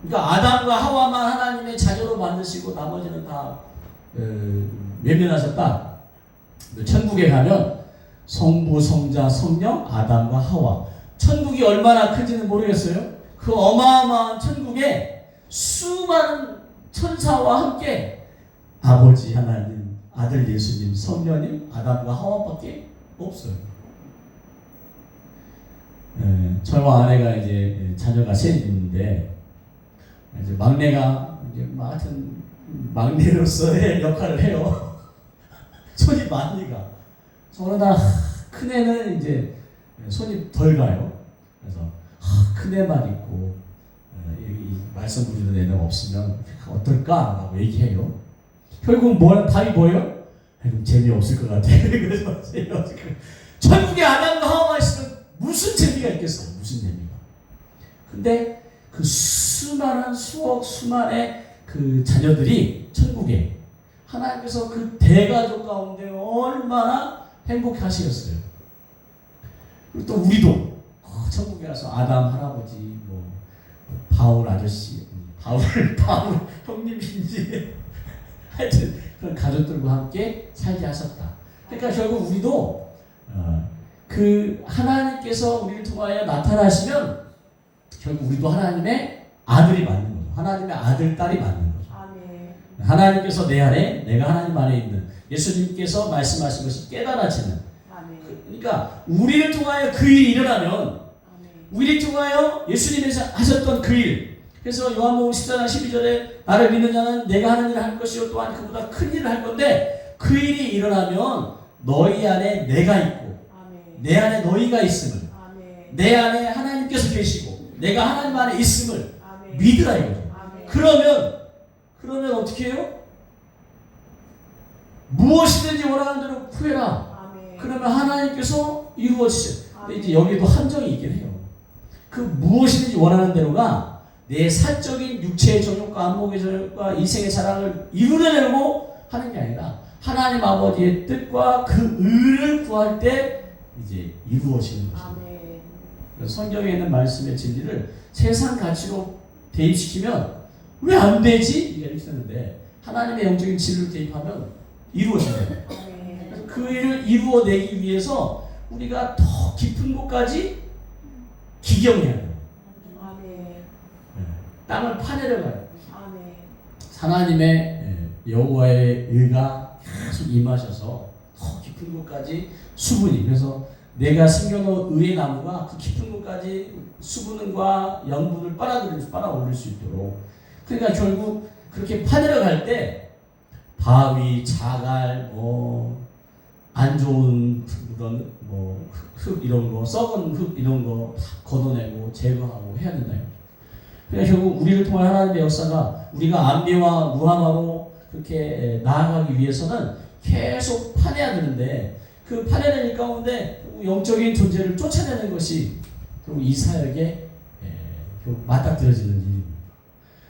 그러니까 아담과 하와만 하나님의 자녀로 만드시고 나머지는 다 외면하셨다. 천국에 가면 성부, 성자, 성령, 아담과 하와. 천국이 얼마나 큰지는 모르겠어요. 그 어마어마한 천국에 수많은 천사와 함께 아버지 하나님, 아들 예수님, 성령님, 아담과 하와밖에 없어요. 저와 아내가 이제 자녀가 셋 있는데, 이제 막내가 이제 하여튼 막내로서의 역할을 해요. 손이 많이 가. 그러나 큰 애는 이제 손이 덜 가요. 그래서 큰 애만 있고 말씀 부리는 애는 없으면 어떨까라고 얘기해요. 결국 답이 뭐예요? 그럼 재미없을 것 같아. 그래서 재미없을 것 같아. 천국에 아담과 하와가 있으면 무슨 재미가 있겠어요? 무슨 재미가. 근데 그 수많은 수만의 그 자녀들이 천국에 하나님께서 그 대가족 가운데 얼마나 행복해 하시겠어요. 그리고 또 우리도 천국에 가서 아담 할아버지, 바울 아저씨, 바울 형님인지 하여튼 그런 가족들과 함께 살게 하셨다. 그러니까 결국 우리도 그 하나님께서 우리를 통하여 나타나시면 결국 우리도 하나님의 아들이 맞는 거죠. 하나님의 아들, 딸이 맞는 거죠. 하나님께서 내 안에, 내가 하나님 안에 있는, 예수님께서 말씀하신 것이 깨달아지는. 그러니까 우리를 통하여 그 일이 일어나면, 우리를 통하여 예수님이 하셨던 그 일, 그래서 요한복음 14장 12절에 나를 믿는 자는 내가 하는 일을 할 것이요 또한 그보다 큰 일을 할 건데, 그 일이 일어나면 너희 안에 내가 있고 내 안에 너희가 있음을, 내 안에 하나님께서 계시고 내가 하나님 안에 있음을 믿으라 이거죠. 그러면 어떻게 해요? 무엇이든지 원하는 대로 구해라. 그러면 하나님께서 이루어지세요. 근데 이제 여기에도 함정이 있긴 해요. 그 무엇이든지 원하는 대로가 내 사적인 육체의 정욕과 안목의 정욕과 인생의 사랑을 이루려고 하는 게 아니라 하나님 아버지의 뜻과 그 의를 구할 때 이제 이루어지는 것입니다. 그래서 성경에 있는 말씀의 진리를 세상 가치로 대입시키면 왜 안 되지? 이렇게 쓰는데 하나님의 영적인 진리를 대입하면 이루어진대요. 그래서 그 일을 이루어내기 위해서 우리가 더 깊은 곳까지 기경해야 돼요. 땅을 파내려가요. 하나님의 여호와의 의가 계속 임하셔서 더 깊은 곳까지 수분이, 그래서 내가 심겨놓은 의의 나무가 그 깊은 곳까지 수분과 영분을 빨아올릴 수 있도록. 그러니까 결국 그렇게 파내려갈 때 바위, 자갈, 안 좋은 그런 흙 이런 거, 썩은 흙 이런 거 다 걷어내고 제거하고 해야 된다. 그러니까 결국 우리를 통한 하나님의 역사가 우리가 안미와 무함화로 그렇게 나아가기 위해서는 계속 파내야 되는데, 그 파내는 일 가운데 영적인 존재를 쫓아내는 것이 결국 이 사역에 맞닥뜨려지는 일입니다.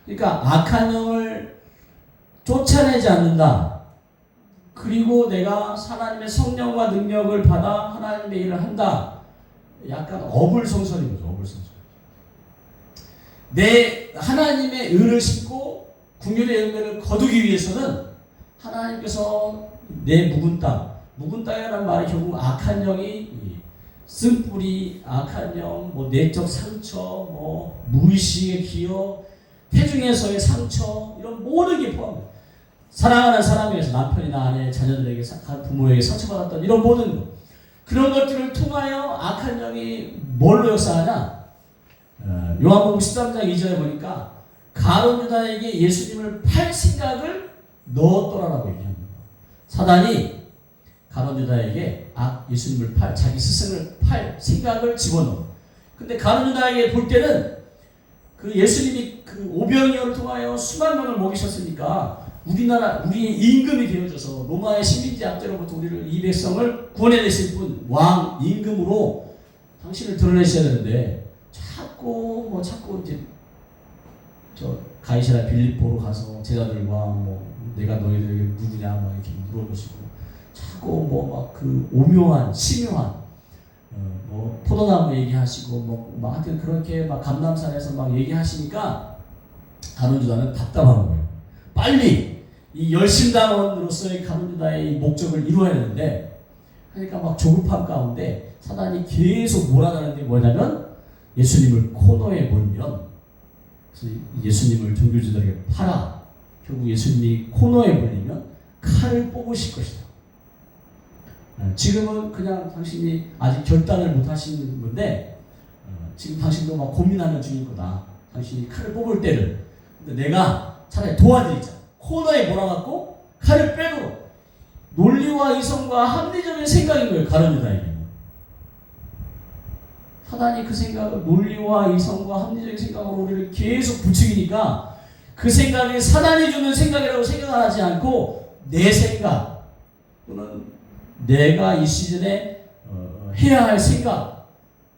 그러니까 악한 영을 쫓아내지 않는다. 그리고 내가 하나님의 성령과 능력을 받아 하나님의 일을 한다. 약간 어불성설인 거죠. 어불성설. 내 하나님의 의를 심고 궁율의 열매를 거두기 위해서는 하나님께서 내 묵은 땅이라는 말이 결국 악한 영이 쓴뿌리, 악한 영, 뭐 내적 상처, 뭐 무의식의 기억, 태중에서의 상처, 이런 모든 게 포함돼요. 사랑하는 사람에게서 남편이나 아내, 자녀들에게, 부모에게 상처받았던 이런 모든 것, 그런 것들을 통하여 악한 영이 뭘로 역사하냐? 요한복음 13장 2절에 보니까 가룟 유다에게 예수님을 팔 생각을 넣었더라라고 얘기합니다. 사단이 가룟 유다에게 예수님을 자기 스승을 팔 생각을 집어넣어. 근데 가룟 유다에게 볼 때는 그 예수님이 그 오병이어를 통하여 수만 명을 먹이셨으니까 우리의 임금이 되어져서 로마의 식민지 압제로부터 우리를 이 백성을 구원해내실 분, 왕, 임금으로 당신을 드러내셔야 되는데 자꾸 이제 저 가이사랴 빌립보로 가서 제자들과 뭐 내가 너희들에게 누구냐 막 이렇게 물어보시고 자꾸 뭐 막 그 오묘한 심묘한 뭐 포도나무 얘기하시고 뭐 하여튼 그렇게 막 감람산에서 막 얘기하시니까 가룟 유다는 답답한 거예요. 빨리 이 열심당원으로서의 가룟 유다의 목적을 이루어야 되는데 그러니까 막 조급함 가운데 사단이 계속 몰아가는 게 뭐냐면 예수님을 코너에 몰면 예수님을 종교지들에게 팔아 결국 예수님이 코너에 몰리면 칼을 뽑으실 것이다. 지금은 그냥 당신이 아직 결단을 못 하시는 건데 지금 당신도 막 고민하는 중인 거다. 당신이 칼을 뽑을 때를. 근데 내가 차라리 도와드리자. 코너에 몰아갖고 칼을 빼도록. 논리와 이성과 합리적인 생각인 거예요. 가룟 유다에게는. 사단이 그 생각을 논리와 이성과 합리적인 생각으로 우리를 계속 부추기니까 그 생각이 사단이 주는 생각이라고 생각하지 않고 내 생각 또는 내가 이 시즌에 해야 할 생각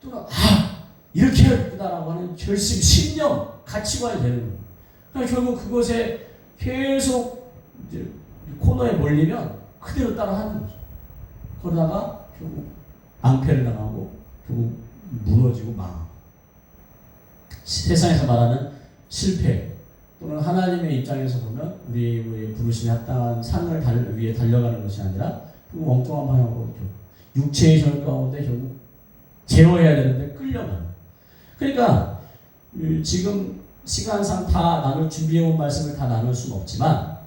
또는 이렇게 해야겠다라고 하는 결심, 신념, 가치관이 되는 거예요. 그러니까 결국 그것에 계속 이제 코너에 몰리면 그대로 따라 하는 거죠. 그러다가 결국 앙패를 당하고 결국 무너지고 망. 세상에서 말하는 실패 또는 하나님의 입장에서 보면 우리의 부르심에 합당한 상을 위해 달려가는 것이 아니라 결국 엉뚱한 방향으로 육체의 절 가운데 결국 제어해야 되는데 끌려가는. 그러니까 지금 시간상 다 나눌 준비해온 말씀을 다 나눌 수는 없지만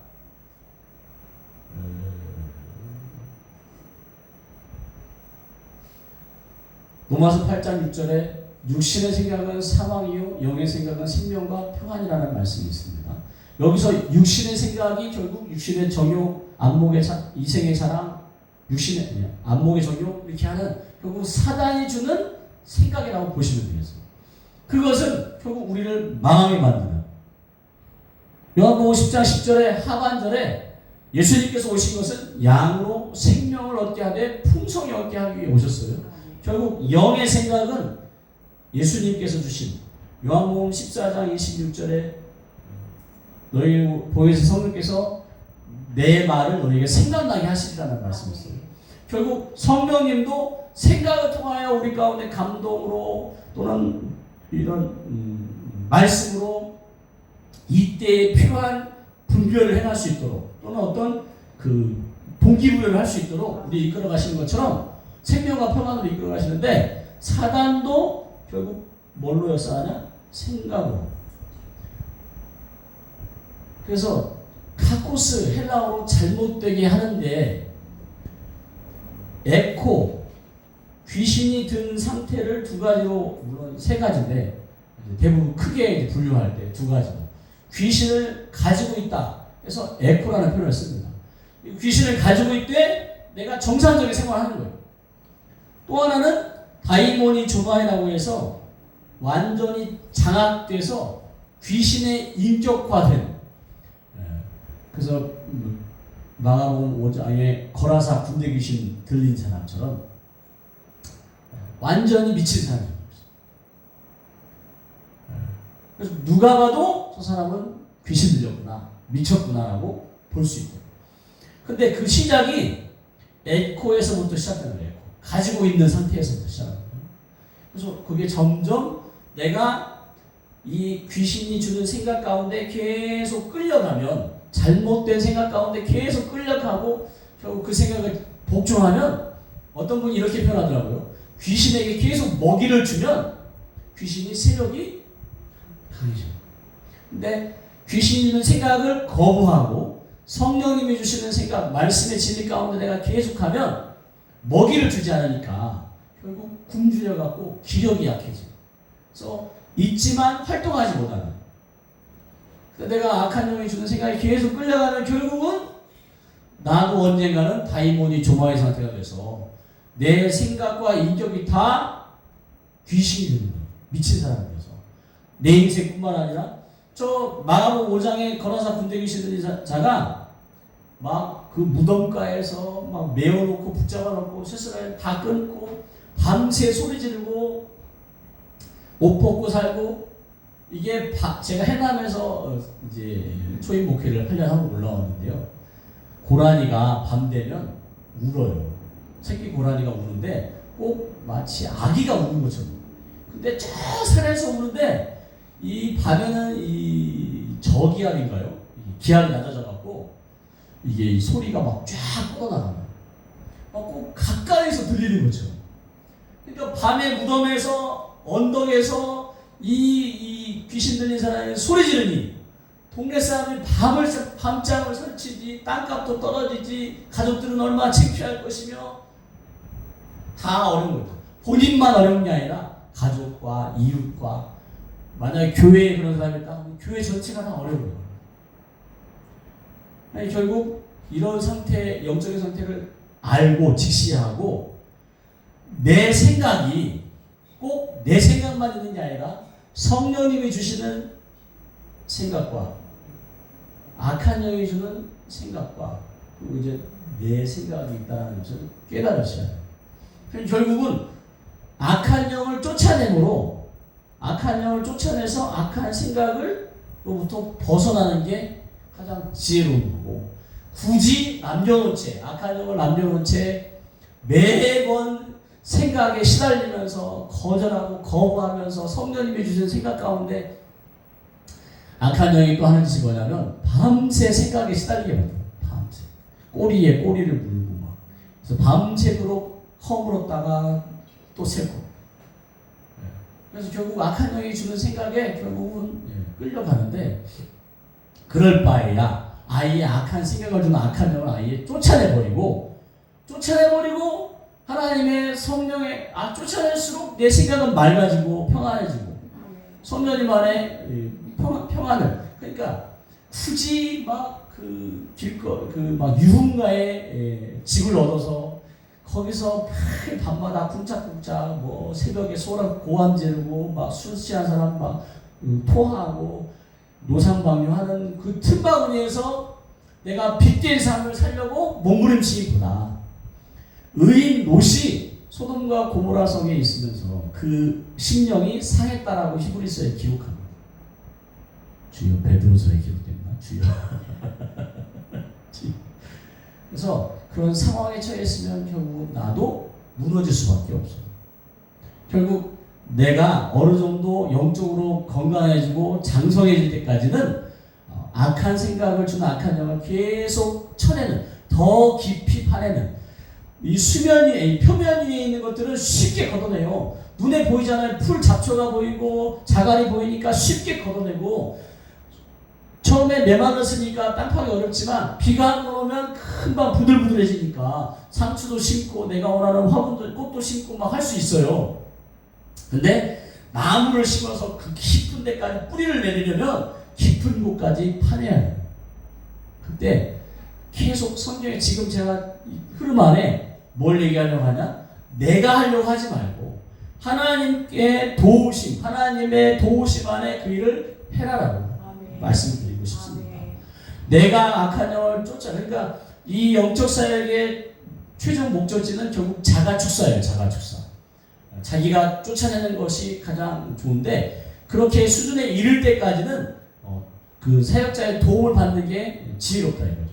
로마서 8장 6절에 육신의 생각은 사망이요 영의 생각은 생명과 평안이라는 말씀이 있습니다. 여기서 육신의 생각이 결국 육신의 정욕, 안목의 이생의 사랑, 육신의 안목의 정욕 이렇게 하는 결국 사단이 주는 생각이라고 보시면 되겠습니다. 그것은 결국 우리를 망하게 만드는 요한복음 10장 10절의 하반절에 예수님께서 오신 것은 양으로 생명을 얻게 하되 풍성히 얻게 하기 위해 오셨어요. 결국 영의 생각은 예수님께서 주신 요한복음 14장 26절에 너희 보혜사 성령께서 내 말을 너희에게 생각나게 하시리라는 말씀이 있어요. 결국 성령님도 생각을 통하여 우리 가운데 감동으로 또는 이런 말씀으로 이때에 필요한 분별을 행할 수 있도록 또는 어떤 그 동기부여를 할 수 있도록 우리 이끌어 가시는 것처럼 생명과 평안으로 이끌어 가시는데 사단도 결국 뭘로 역사하냐? 생각으로. 그래서 카코스 헬라어로 잘못되게 하는데 에코 귀신이 든 상태를 두 가지로 물론 세 가지인데 대부분 크게 분류할 때 두 가지로 귀신을 가지고 있다. 그래서 에코라는 표현을 씁니다. 귀신을 가지고 있되 내가 정상적인 생활을 하는 거예요. 또 하나는 다이모니 조바이라고 해서 완전히 장악돼서 귀신에 인격화된 그래서 마가복음 5장에 거라사 군대 귀신 들린 사람처럼 완전히 미친 사람이에요. 그래서 누가 봐도 저 사람은 귀신 들렸구나, 미쳤구나라고 볼 수 있고. 근데 그 시작이 에코에서부터 시작되는 거예요. 가지고 있는 상태에서부터 시작하는 거예요. 그래서 그게 점점 내가 이 귀신이 주는 생각 가운데 계속 끌려가면 잘못된 생각 가운데 계속 끌려가고 결국 그 생각을 복종하면 어떤 분이 이렇게 표현하더라고요. 귀신에게 계속 먹이를 주면 귀신이 세력이 강해져. 근데 귀신이 있는 생각을 거부하고 성령님이 주시는 생각, 말씀의 진리 가운데 내가 계속하면 먹이를 주지 않으니까 결국 굶주려 갖고 기력이 약해져. 그래서 있지만 활동하지 못하는. 내가 악한 영이 주는 생각이 계속 끌려가면 결국은 나도 언젠가는 다이모니 조마의 상태가 돼서 내 생각과 인격이 다 귀신이 되는 거예요. 미친 사람이 돼서. 내 인생뿐만 아니라 저 마가복음 5장에 거라사 군대 귀신 들린 자가 막 그 무덤가에서 막 메어놓고 붙잡아놓고 스스로 다 끊고 밤새 소리 지르고 옷 벗고 살고 이게 제가 해남에서 이제 초임 목회를 하려 하고 올라왔는데요. 고라니가 밤 되면 울어요. 새끼 고라니가 우는데 꼭 마치 아기가 우는 것처럼. 근데 저 산에서 우는데 이 밤에는 이 저기압인가요? 기압이 낮아져갖고 이게 이 소리가 막 쫙 뻗어나가요. 꼭 가까이서 들리는 거죠. 그러니까 밤에 무덤에서 언덕에서 이 귀신 들린 사람이 소리 지르니 동네 사람이 밤잠을 설치지, 땅값도 떨어지지, 가족들은 얼마나 창피할 것이며 다 어려운 거죠. 본인만 어려운 게 아니라 가족과 이웃과 만약에 교회에 그런 사람이 있다 하면 교회 전체가 다 어려운 거예요. 아니, 결국 이런 상태, 영적인 상태를 알고 직시하고 내 생각이 꼭 내 생각만 있는 게 아니라 성령님이 주시는 생각과 악한 영이 주는 생각과 그리고 이제 내 생각이 있다는 것을 깨달으셔야 돼요. 결국은 악한 영을 쫓아내므로 악한 영을 쫓아내서 악한 생각을로부터 벗어나는 게 가장 지혜로운 거고 굳이 남겨놓은 채 악한 영을 남겨놓은 채 매번 생각에 시달리면서 거절하고 거부하면서 성령님이 주신 생각 가운데 악한 영이 또 하는 짓이 뭐냐면 밤새 생각에 시달리게 만들어요. 밤새 꼬리에 꼬리를 물고 막 그래서 밤새도록 허물었다가 또 새고 그래서 결국 악한 영이 주는 생각에 결국은 끌려가는데 그럴 바에야 아예 악한 생각을 주는 악한 영을 아예 쫓아내버리고 하나님의 성령에 쫓아낼수록 내 생각은 맑아지고 평안해지고 성령님 안에 평안을 그러니까 굳이 막 막 유흥가에 집을 얻어서 거기서 밤마다 쿵짝쿵짝 뭐 새벽에 고함 지르고 막 술 취한 사람 막 토하고 노상방뇨하는 그 틈바구니에서 내가 빚된 삶을 살려고 몸부림치기보다 의인 롯이 소돔과 고모라 성에 있으면서 그 심령이 상했다라고 히브리서에 기록합니다. 주여 베드로서에 기록됐나? 주여. 그래서 그런 상황에 처했으면 결국 나도 무너질 수밖에 없어요. 결국 내가 어느 정도 영적으로 건강해지고 장성해질 때까지는 악한 생각을 주는 악한 영을 계속 쳐내는 더 깊이 파내는 이 수면 위에 표면 위에 있는 것들은 쉽게 걷어내요. 눈에 보이잖아요. 풀 잡초가 보이고 자갈이 보이니까 쉽게 걷어내고 처음에 메마르으니까 땅 파기 어렵지만 비가 한 번 오면 금방 부들부들해지니까 상추도 심고 내가 원하는 화분도 꽃도 심고 막 할 수 있어요. 근데 나무를 심어서 그 깊은 데까지 뿌리를 내리려면 깊은 곳까지 파내야 해요. 그때 계속 성경에 지금 제가 흐름 안에 뭘 얘기하려고 하냐? 내가 하려고 하지 말고 하나님의 도우심 안에 그 일을 해라라고 말씀드리고 싶습니다. 내가 악한 영을 그러니까 이 영적 사역의 최종 목적지는 결국 자가축사예요. 자가축사. 자기가 쫓아내는 것이 가장 좋은데 그렇게 수준에 이를 때까지는 그 사역자의 도움을 받는 게 지혜롭다 이거죠.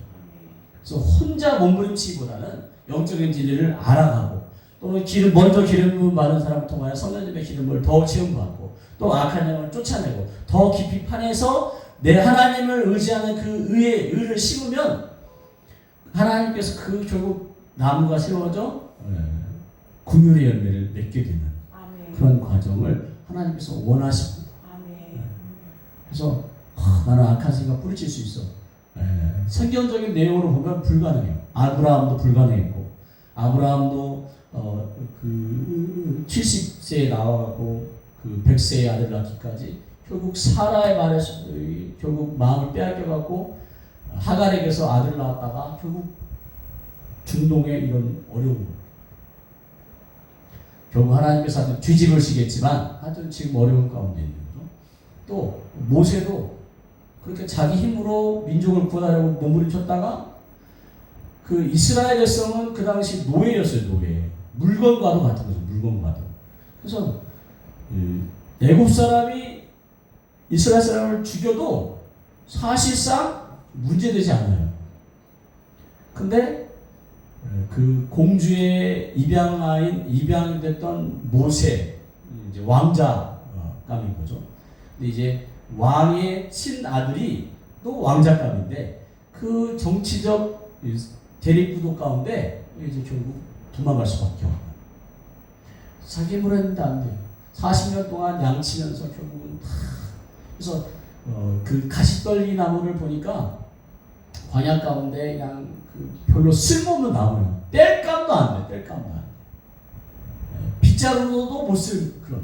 그래서 혼자 몸부림치기보다는 영적인 진리를 알아가고 또는 먼저 기름 많은 사람을 통하여 성령님의 기름을 더 체험받고 또 악한 영을 쫓아내고 더 깊이 파내서 내 하나님을 의지하는 그 의를 심으면 하나님께서 그 결국 나무가 세워져 긍휼의 열매를 맺게 되는 아멘. 그런 과정을 하나님께서 원하십니다. 아멘. 그래서 나는 악한 생각 뿌리칠 수 있어. 성경적인 내용으로 보면 불가능해요. 아브라함도 불가능했고, 아브라함도 그 70세에 나와갖고 그 100세의 아들 낳기까지 결국 사라의 말에 결국 마음을 빼앗겨갖고 하갈에게서 아들 낳았다가 결국 중동의 이런 어려움, 결국 하나님께서 하여튼 뒤집으시겠지만 하여튼 지금 어려운 가운데 있는 거죠. 또 모세도 그렇게 자기 힘으로 민족을 구하려고 몸부림쳤다가 그 이스라엘 백성은 그 당시 노예였어요. 노예. 물건과도 같은 거죠. 물건과도. 그래서 애굽 사람이 이스라엘 사람을 죽여도 사실상 문제되지 않아요. 근데 그 공주의 입양이 됐던 모세, 이제 왕자감인 거죠. 근데 이제 왕의 친아들이 또 왕자감인데 그 정치적 대립구도 가운데 이제 결국 도망갈 수밖에 없어요. 자기 힘으로 했는데 안 돼요. 40년 동안 양치면서 결국은 그래서 그 가시떨기 나무를 보니까 광야 가운데 그냥 별로 쓸모없는 나무예요. 뗄감도 안 돼. 뗄감도 안 돼. 빗자루로도 못 쓸 그런.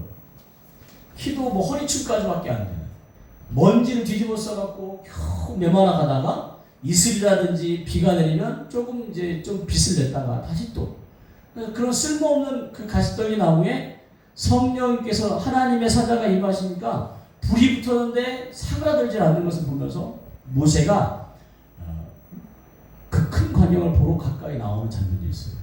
키도 뭐 허리춤까지밖에 안 되는. 먼지를 뒤집어 써갖고 겨우 메마라 가다가 이슬이라든지 비가 내리면 조금 이제 좀 빛을 냈다가 다시 또. 그래서 그런 쓸모없는 그 가시떨기 나무에 성령께서 하나님의 사자가 임하시니까 불이 붙었는데 사그라들지 않는 것을 보면서 모세가 그 큰 광경을 보러 가까이 나오는 장면도 있어요.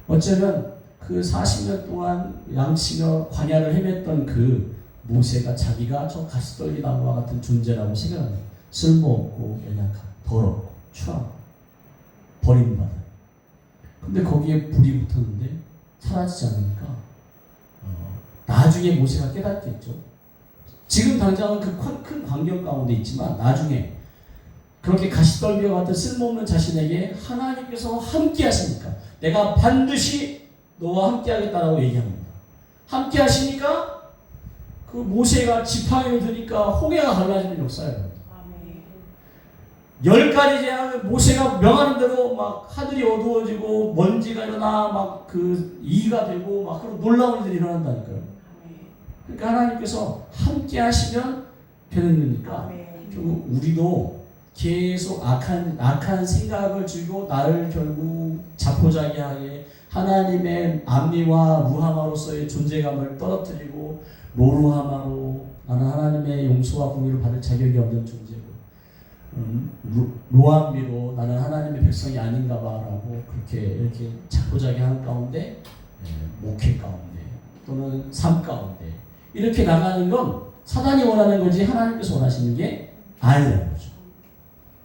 어쩌면 그 40년 동안 양치며 광야를 헤맸던 그 모세가 자기가 저 가시떨기 나무와 같은 존재라고 생각합니다. 쓸모없고 연약한, 더럽고 추하고 버림받은. 근데 거기에 불이 붙었는데 사라지지 않으니까 나중에 모세가 깨닫겠죠. 지금 당장은 그 큰 광경 가운데 있지만 나중에 그렇게 가시떨기와 같은 쓸모없는 자신에게 하나님께서 함께 하시니까 내가 반드시 너와 함께 하겠다라고 얘기합니다. 함께 하시니까 그 모세가 지팡이를 드니까 홍해가 갈라지는 역사예요. 10가지 재앙을 모세가 명하는 대로 막 하늘이 어두워지고 먼지가 일어나 막 그 이가 되고 막 그런 놀라운 일들이 일어난다니까요. 그러니까 하나님께서 함께 하시면 되는 거니까 결국 우리도 계속 악한 생각을 주고 나를 결국 자포자기하게 하나님의 암리와 루하마로서의 존재감을 떨어뜨리고 로루하마로 나는 하나님의 용서와 공의를 받을 자격이 없는 존재고 로암미로 나는 하나님의 백성이 아닌가 봐라고 그렇게 이렇게 자포자기하는 가운데 목회 가운데 또는 삶 가운데 이렇게 나가는 건 사단이 원하는 거지 하나님께서 원하시는 게 아니라는 거죠.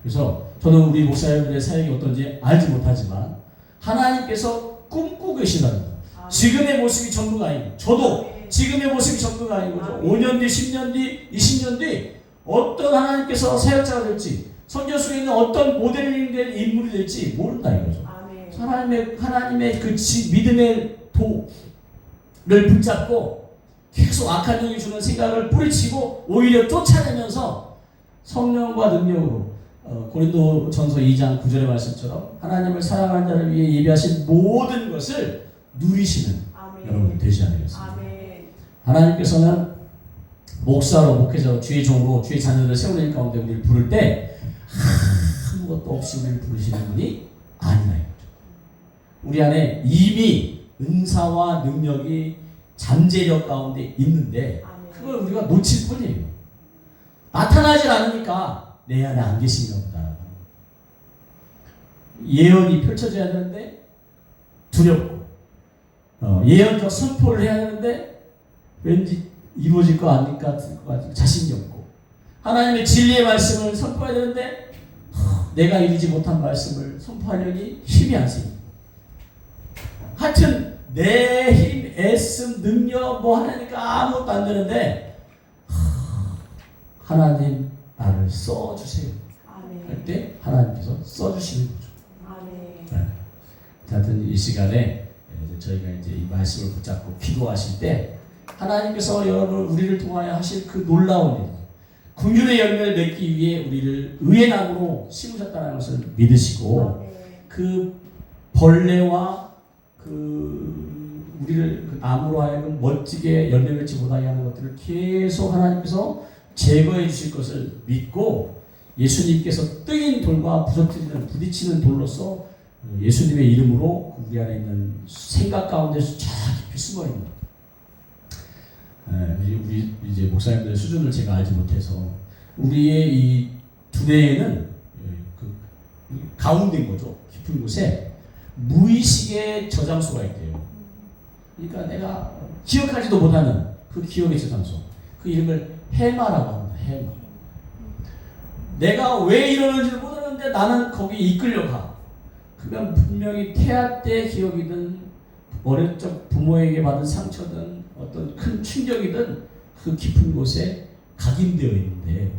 그래서 저는 우리 목사님들의 사역이 어떤지 알지 못하지만 하나님께서 꿈꾸고 계시다는 거예요. 지금의 모습이 전부가 아니고 저도 지금의 모습이 전부가 아닌 거죠. 5년 뒤, 10년 뒤, 20년 뒤 어떤 하나님께서 사역자가 될지 성경 속에 있는 어떤 모델링 된 인물이 될지 모른다 이거죠. 하나님의 그 믿음의 도를 붙잡고 계속 악한 영이 주는 생각을 뿌리치고 오히려 쫓아내면서 성령과 능력으로 고린도전서 2장 9절의 말씀처럼 하나님을 사랑하는 자를 위해 예비하신 모든 것을 누리시는 여러분 되지 않겠습니까? 하나님께서는 목사로 목회자로 주의 종으로 주의 자녀들을 세우는 가운데 우리를 부를 때 아무것도 없이 우리를 부르시는 분이 아니라 이거죠. 우리 안에 이미 은사와 능력이 잠재력 가운데 있는데 그걸 우리가 놓칠 뿐이에요. 나타나질 않으니까 내 안에 안 계신가 보다. 예언이 펼쳐져야 되는데 두렵고 예언적 선포를 해야 되는데 왠지 이루어질 거 아닐까 자신이 없고 하나님의 진리의 말씀을 선포해야 되는데 내가 이루지 못한 말씀을 선포하려니 힘이 안 생겨. 하여튼 내 힘, 애씀, 능력 뭐 하나니까 아무것도 안 되는데 하나님 나를 써주세요. 할 때 하나님께서 써주시는 거죠. 네. 하여튼 이 시간에 저희가 이제 이 말씀을 붙잡고 기도하실 때 하나님께서 여러분 우리를 통하여 하실 그 놀라운 일, 긍휼의 열매를 맺기 위해 우리를 의의 나무로 심으셨다는 것을 믿으시고 그 벌레와 우리를 그 나무로 하여금 멋지게 열매 맺지 못하게 하는 것들을 계속 하나님께서 제거해 주실 것을 믿고 예수님께서 뜨인 돌과 부딪히는 돌로서 예수님의 이름으로 우리 안에 있는 생각 가운데서 쫙 깊이 숨어 있는 우리 이제 목사님들의 수준을 제가 알지 못해서 우리의 이 두뇌에는 그 가운데인 거죠. 깊은 곳에 무의식의 저장소가 있대요. 그러니까 내가 기억하지도 못하는 그 기억의 저장소, 그 이름을 해마라고 합니다. 해마. 내가 왜 이러는지를 모르는데 나는 거기에 이끌려가. 그건 분명히 태아 때 기억이든 어릴 적 부모에게 받은 상처든 어떤 큰 충격이든 그 깊은 곳에 각인되어 있는데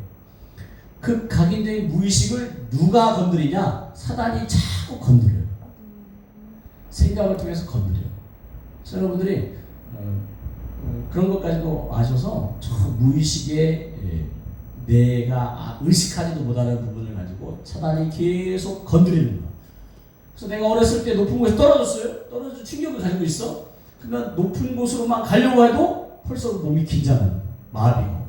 그 각인된 무의식을 누가 건드리냐? 사단이 자꾸 건드려요. 생각을 통해서 건드려요. 그래서 여러분들이 그런 것까지도 아셔서 저 무의식에 내가 의식하지도 못하는 부분을 가지고 사단이 계속 건드리는 거예요. 그래서 내가 어렸을 때 높은 곳에 떨어졌어요. 떨어져 충격을 가지고 있어. 그러면 높은 곳으로만 가려고 해도 벌써 몸이 긴장하는 마비가.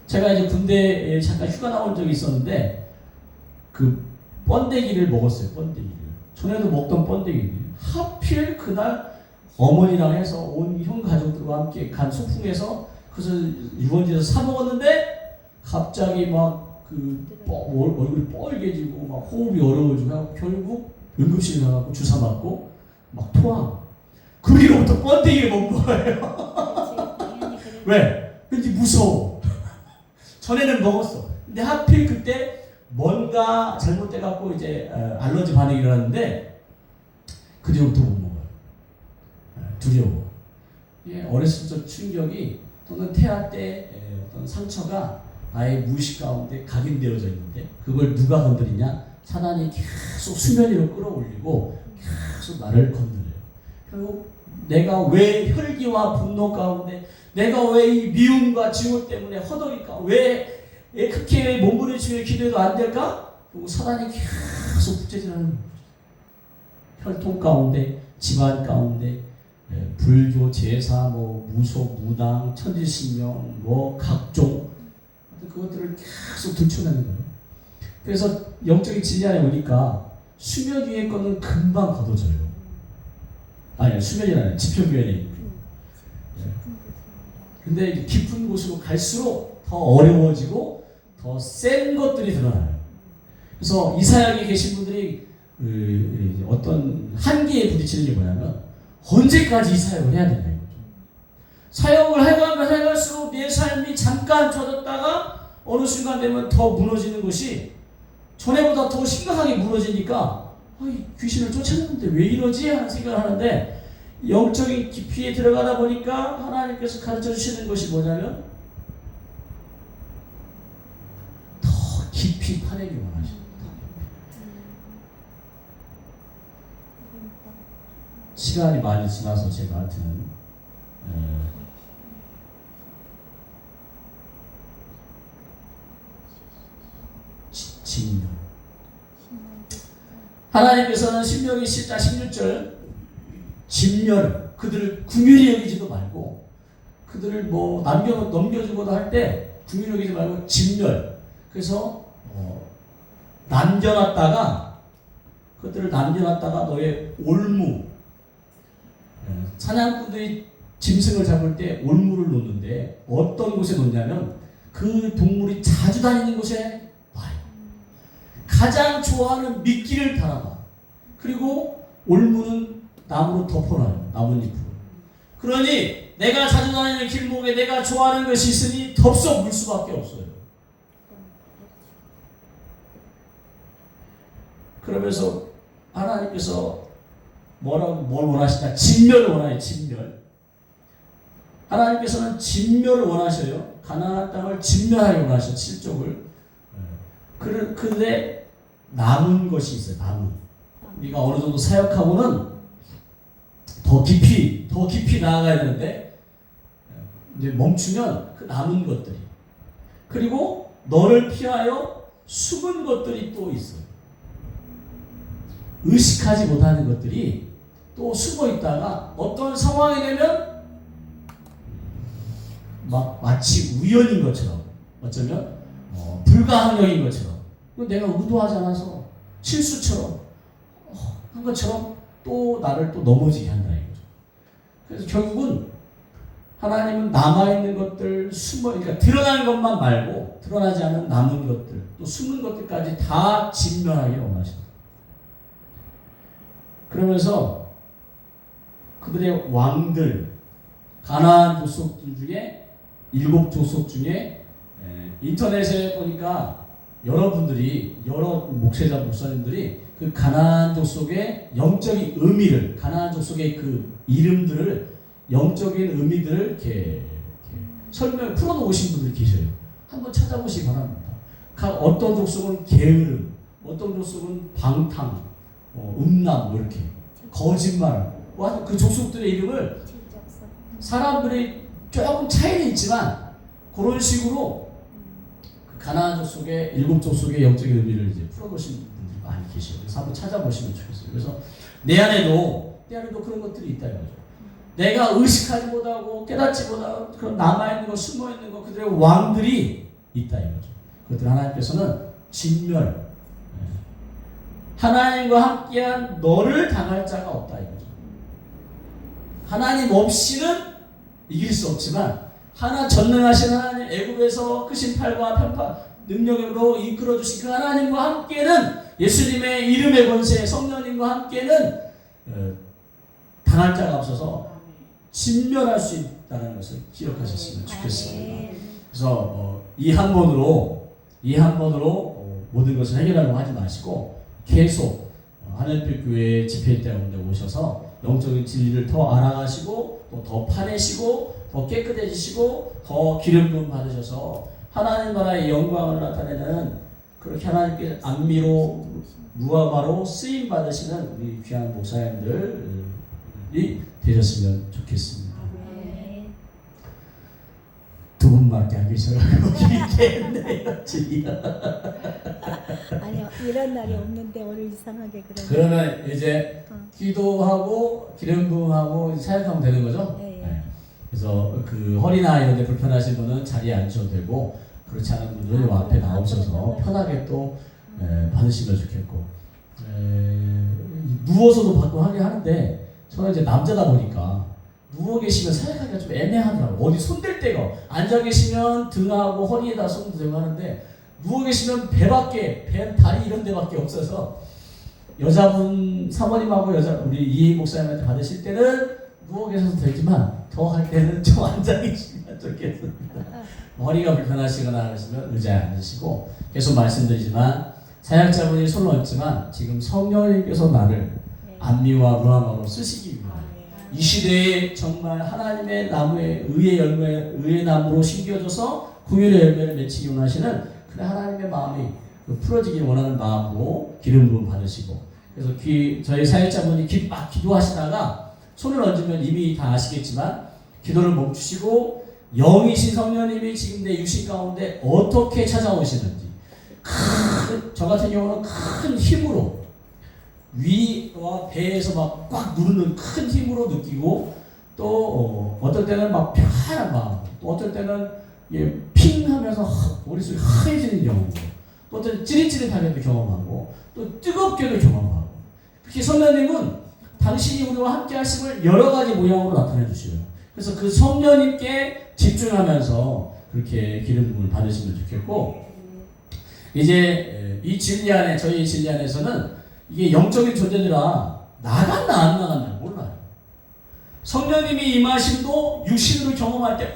제가 이제 군대에 잠깐 휴가 나온 적이 있었는데 그 번데기를 먹었어요. 번데기를. 전에도 먹던 번데기. 하필 그날 어머니랑 해서 온 형 가족들과 함께 간 소풍에서 그래서 유원지에서 사 먹었는데 갑자기 막 얼굴이 뻘개지고 막 호흡이 어려워지고 결국 응급실에 가고 주사 맞고 막 토하고 그 뒤로부터 번데기를 먹는 거예요. 왜? 왠지 무서워. 전에는 먹었어. 근데 하필 그때 뭔가 잘못돼갖고 이제 알러지 반응이 일어났는데 그 뒤로부터 못 먹어요. 두려워. 어렸을 적 충격이 또는 태아 때 어떤 상처가 나의 무의식 가운데 각인되어져 있는데 그걸 누가 건드리냐? 사단이 계속 수면 위로 끌어올리고 계속 나를 건드려요. 결국 내가 왜 혈기와 분노 가운데 내가 왜 이 미움과 증오 때문에 허덕일까? 왜 그렇게 몸부림치며 기도해도 안 될까? 그리고 사단이 계속 부채질하는 혈통 가운데 집안 가운데 불교, 제사, 무속, 무당, 천지신명, 각종 그것들을 계속 들춰내는 거예요. 그래서 영적인 진리 안에 오니까 수면 위의 거는 금방 걷어져요. 아니, 수면이 아니라 지표면에. 근데 깊은 곳으로 갈수록 더 어려워지고 더 센 것들이 드러나요. 그래서 이사야에 계신 분들이 어떤 한계에 부딪히는 게 뭐냐면 언제까지 이 사역을 해야 되냐 이거죠. 사역을 해가면 해갈수록 내 삶이 잠깐 좋아졌다가 어느 순간 되면 더 무너지는 것이 전에보다 더 심각하게 무너지니까 귀신을 쫓아냈는데 왜 이러지? 하는 생각을 하는데 영적인 깊이에 들어가다 보니까 하나님께서 가르쳐 주시는 것이 뭐냐면 더 깊이 파내기 원하십니다. 시간이 많이 지나서 제가 하여튼 진명 하나님께서는 신명기 10장 16절 진멸 그들을 긍휼히 여기지도 말고 그들을 넘겨주고도 할 때 긍휼히 여기지 말고 진멸 그래서 남겨놨다가 그들을 남겨놨다가 너의 올무 사냥꾼들이 짐승을 잡을 때 올무를 놓는데 어떤 곳에 놓냐면 그 동물이 자주 다니는 곳에 놔요. 가장 좋아하는 미끼를 달아놔. 그리고 올무는 나무로 덮어놔요. 나뭇잎으로. 그러니 내가 자주 다니는 길목에 내가 좋아하는 것이 있으니 덥석 물 수밖에 없어요. 그러면서 하나님께서 뭘 원하시냐? 진멸을 원하요. 진멸. 하나님께서는 진멸을 원하셔요. 가나안 땅을 진멸하기 원하셔. 7족을. 그런데 남은 것이 있어요. 남은. 우리가 어느 정도 사역하고는 더 깊이 나아가야 되는데 이제 멈추면 그 남은 것들이, 그리고 너를 피하여 숨은 것들이 또 있어요. 의식하지 못하는 것들이 또 숨어 있다가 어떤 상황이 되면 마치 우연인 것처럼, 어쩌면 불가항력인 것처럼, 내가 의도하지 않아서 실수처럼 한 것처럼 또 나를 또 넘어지게 한다 이거죠. 그래서 결국은 하나님은 남아있는 것들, 그러니까 드러나는 것만 말고 드러나지 않은 남은 것들, 또 숨은 것들까지 다 진멸하기를 원하십니다. 그러면서 그들의 왕들, 가나안 족속들 중에 7족속 중에 인터넷에 보니까 여러분들이, 여러 목사님들이 그 가나안 족속의 영적인 의미를, 가나안 족속의 그 이름들을, 영적인 의미들을 이렇게 설명 풀어놓으신 분들이 계셔요. 한번 찾아보시기 바랍니다. 어떤 족속은 게으름, 어떤 족속은 방탕, 음란, 이렇게 거짓말, 그 족속들의 이름을 사람들이 조금 차이는 있지만 그런 식으로 그 가나안 족속의 7족속의 영적인 의미를 이제 풀어놓으신 분들이 많이 계셔요. 그래서 한번 찾아보시면 좋겠어요. 그래서 내 안에도 그런 것들이 있다 이거죠. 내가 의식하지 못하고 깨닫지 못하고 그런 남아있는 것, 숨어있는 것, 그들의 왕들이 있다 이거죠. 그것들 하나님께서는 진멸, 하나님과 함께한 너를 당할 자가 없다 이거죠. 하나님 없이는 이길 수 없지만 전능하신 하나님, 애굽에서 크신 팔과 편파 능력으로 이끌어주신 그 하나님과 함께는, 예수님의 이름의 권세, 성령님과 함께는 당할 자가 없어서 진멸할 수 있다는 것을 기억하셨으면 좋겠습니다. 그래서 이 한 번으로 모든 것을 해결하려고 하지 마시고 계속 하늘빛 교회 집회 가운데 오셔서 영적인 진리를 더 알아가시고 또 더 파내시고 더 깨끗해지시고 더 기름 부음 받으셔서 하나님 나라의 영광을 나타내는, 그렇게 하나님께 안미로 무화과로 쓰임 받으시는 우리 귀한 목사님들이 되셨으면 좋겠습니다. 두 분밖에 안 계셔가지고 길겠네요. 아니요, 이런 날이 없는데 오늘 이상하게 그러면 이제 기도하고 기름 부음하고 사역하면 되는 거죠? 네. 그래서 그 허리나 이런 데 불편하신 분은 자리에 앉으셔도 되고, 그렇지 않은 분들은 앞에 나오셔서 편하게 또 받으시면 좋겠고, 누워서도 받고 하긴 하는데 저는 이제 남자다 보니까 누워 계시면 사역하기가 좀 애매하더라고요. 어디 손댈 데가, 앉아 계시면 등하고 허리에다 손도 대고 하는데 누워 계시면 다리 이런 데밖에 없어서, 여자분 사모님하고 우리 이희 목사님한테 받으실 때는 누워 계셔도 되지만 더 할 때는 좀 앉아 계시면 좋겠습니다. 머리가 불편하시거나 하시면 의자에 앉으시고, 계속 말씀드리지만 사역자분이 손을 얹지만 지금 성령님께서 나를 안미와 루아마로 쓰시기 위하여 이 시대에 정말 하나님의 나무에 의의 나무로 심겨져서 궁율의 열매를 맺히기 원하시는 그래 하나님의 마음이 풀어지길 원하는 마음으로 기름 부음 받으시고, 그래서 저희 사역자분이 막 기도하시다가 손을 얹으면 이미 다 아시겠지만 기도를 멈추시고 영이신 성령님이 지금 내 육신 가운데 어떻게 찾아오시는지, 저 같은 경우는 큰 힘으로 위와 배에서 막 꽉 누르는 큰 힘으로 느끼고, 또 어떨 때는 막 편안한 마음, 또 어떨 때는 핑 하면서 머릿속이 하얘지는 경험도, 또 어떨 때는 찌릿찌릿하게도 경험하고 또 뜨겁게도 경험하고, 그렇게 성령님은 당신이 우리와 함께 하심을 여러 가지 모양으로 나타내 주시고요. 그래서 그 성령님께 집중하면서 그렇게 기름 부음을 받으시면 좋겠고, 이제 이 진리 안에, 저희 진리 안에서는 이게 영적인 존재들아 나갔나 안 나갔나 몰라요. 성령님이 임하심도 육신으로 경험할 때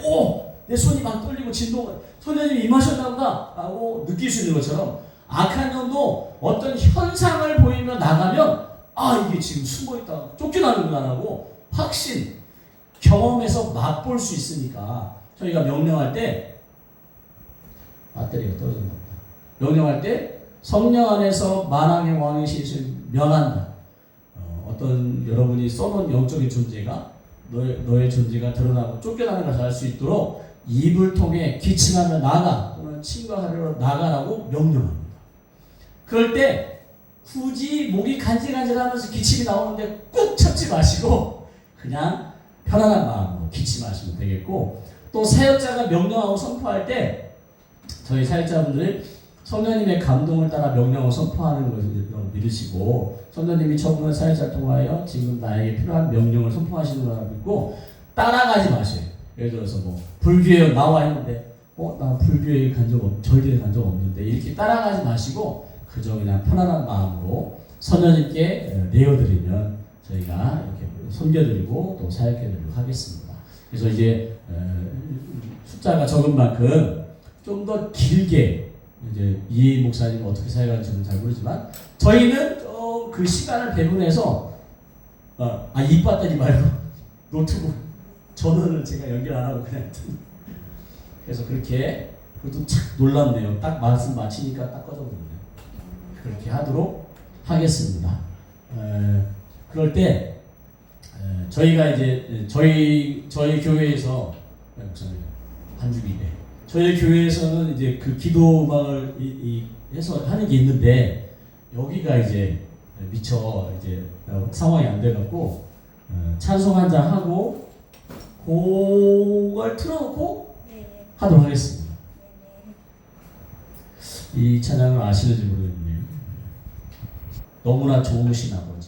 내 손이 막 떨리고 진동을, 성령님이 임하셨나 보다 라고 느낄 수 있는 것처럼, 악한 영도 어떤 현상을 보이며 나가면 이게 지금 숨어있다, 쫓겨나는구나 하고 확신, 경험에서 맛볼 수 있으니까 저희가 명령할 때, 배터리가 떨어졌나 보다. 명령할 때 성령 안에서 만왕의 왕이신 예수 면한다. 어떤 여러분이 써놓은 영적인 존재가 너의 존재가 드러나고 쫓겨나는 것을 알 수 있도록 입을 통해 기침하며 나가 또는 침과하려 나가라고 명령합니다. 그럴 때 굳이 목이 간질간질하면서 기침이 나오는데 꾹 참지 마시고 그냥 편안한 마음으로 기침하시면 되겠고, 또 사역자가 명령하고 선포할 때 저희 사역자분들이 성령님의 감동을 따라 명령을 선포하는 것을 믿으시고, 성령님이 저분을 사역자를 통하여 지금 나에게 필요한 명령을 선포하시는 거라 믿고 따라가지 마세요. 예를 들어서 뭐 불교에 나와 있는데 나 불교에 절대에 간 적 없는데 이렇게 따라가지 마시고 그저 그냥 편안한 마음으로 성령님께 내어드리면 저희가 이렇게 섬겨드리고 또 사역해드리도록 하겠습니다. 그래서 이제 숫자가 적은 만큼 좀 더 길게 이제 이 목사님 어떻게 사역하는지는 잘 모르지만 저희는 그 시간을 배분해서 입 받더니 말고 노트북 전원을 제가 연결 안 하고 그냥 그래서 그렇게 그것도 착 놀랍네요. 딱 말씀 마치니까 딱 꺼져버리네요. 그렇게 하도록 하겠습니다. 그럴 때 저희가 이제 저희 교회에서 한주기대 저희 교회에서는 이제 그 기도 음악을 해서 하는 게 있는데 여기가 이제 미처 이제 상황이 안 돼갖고 찬송 한 장 하고 그걸 틀어놓고 하도록 하겠습니다. 이 찬양을 아시는지 모르겠네요. 너무나 좋으신 아버지.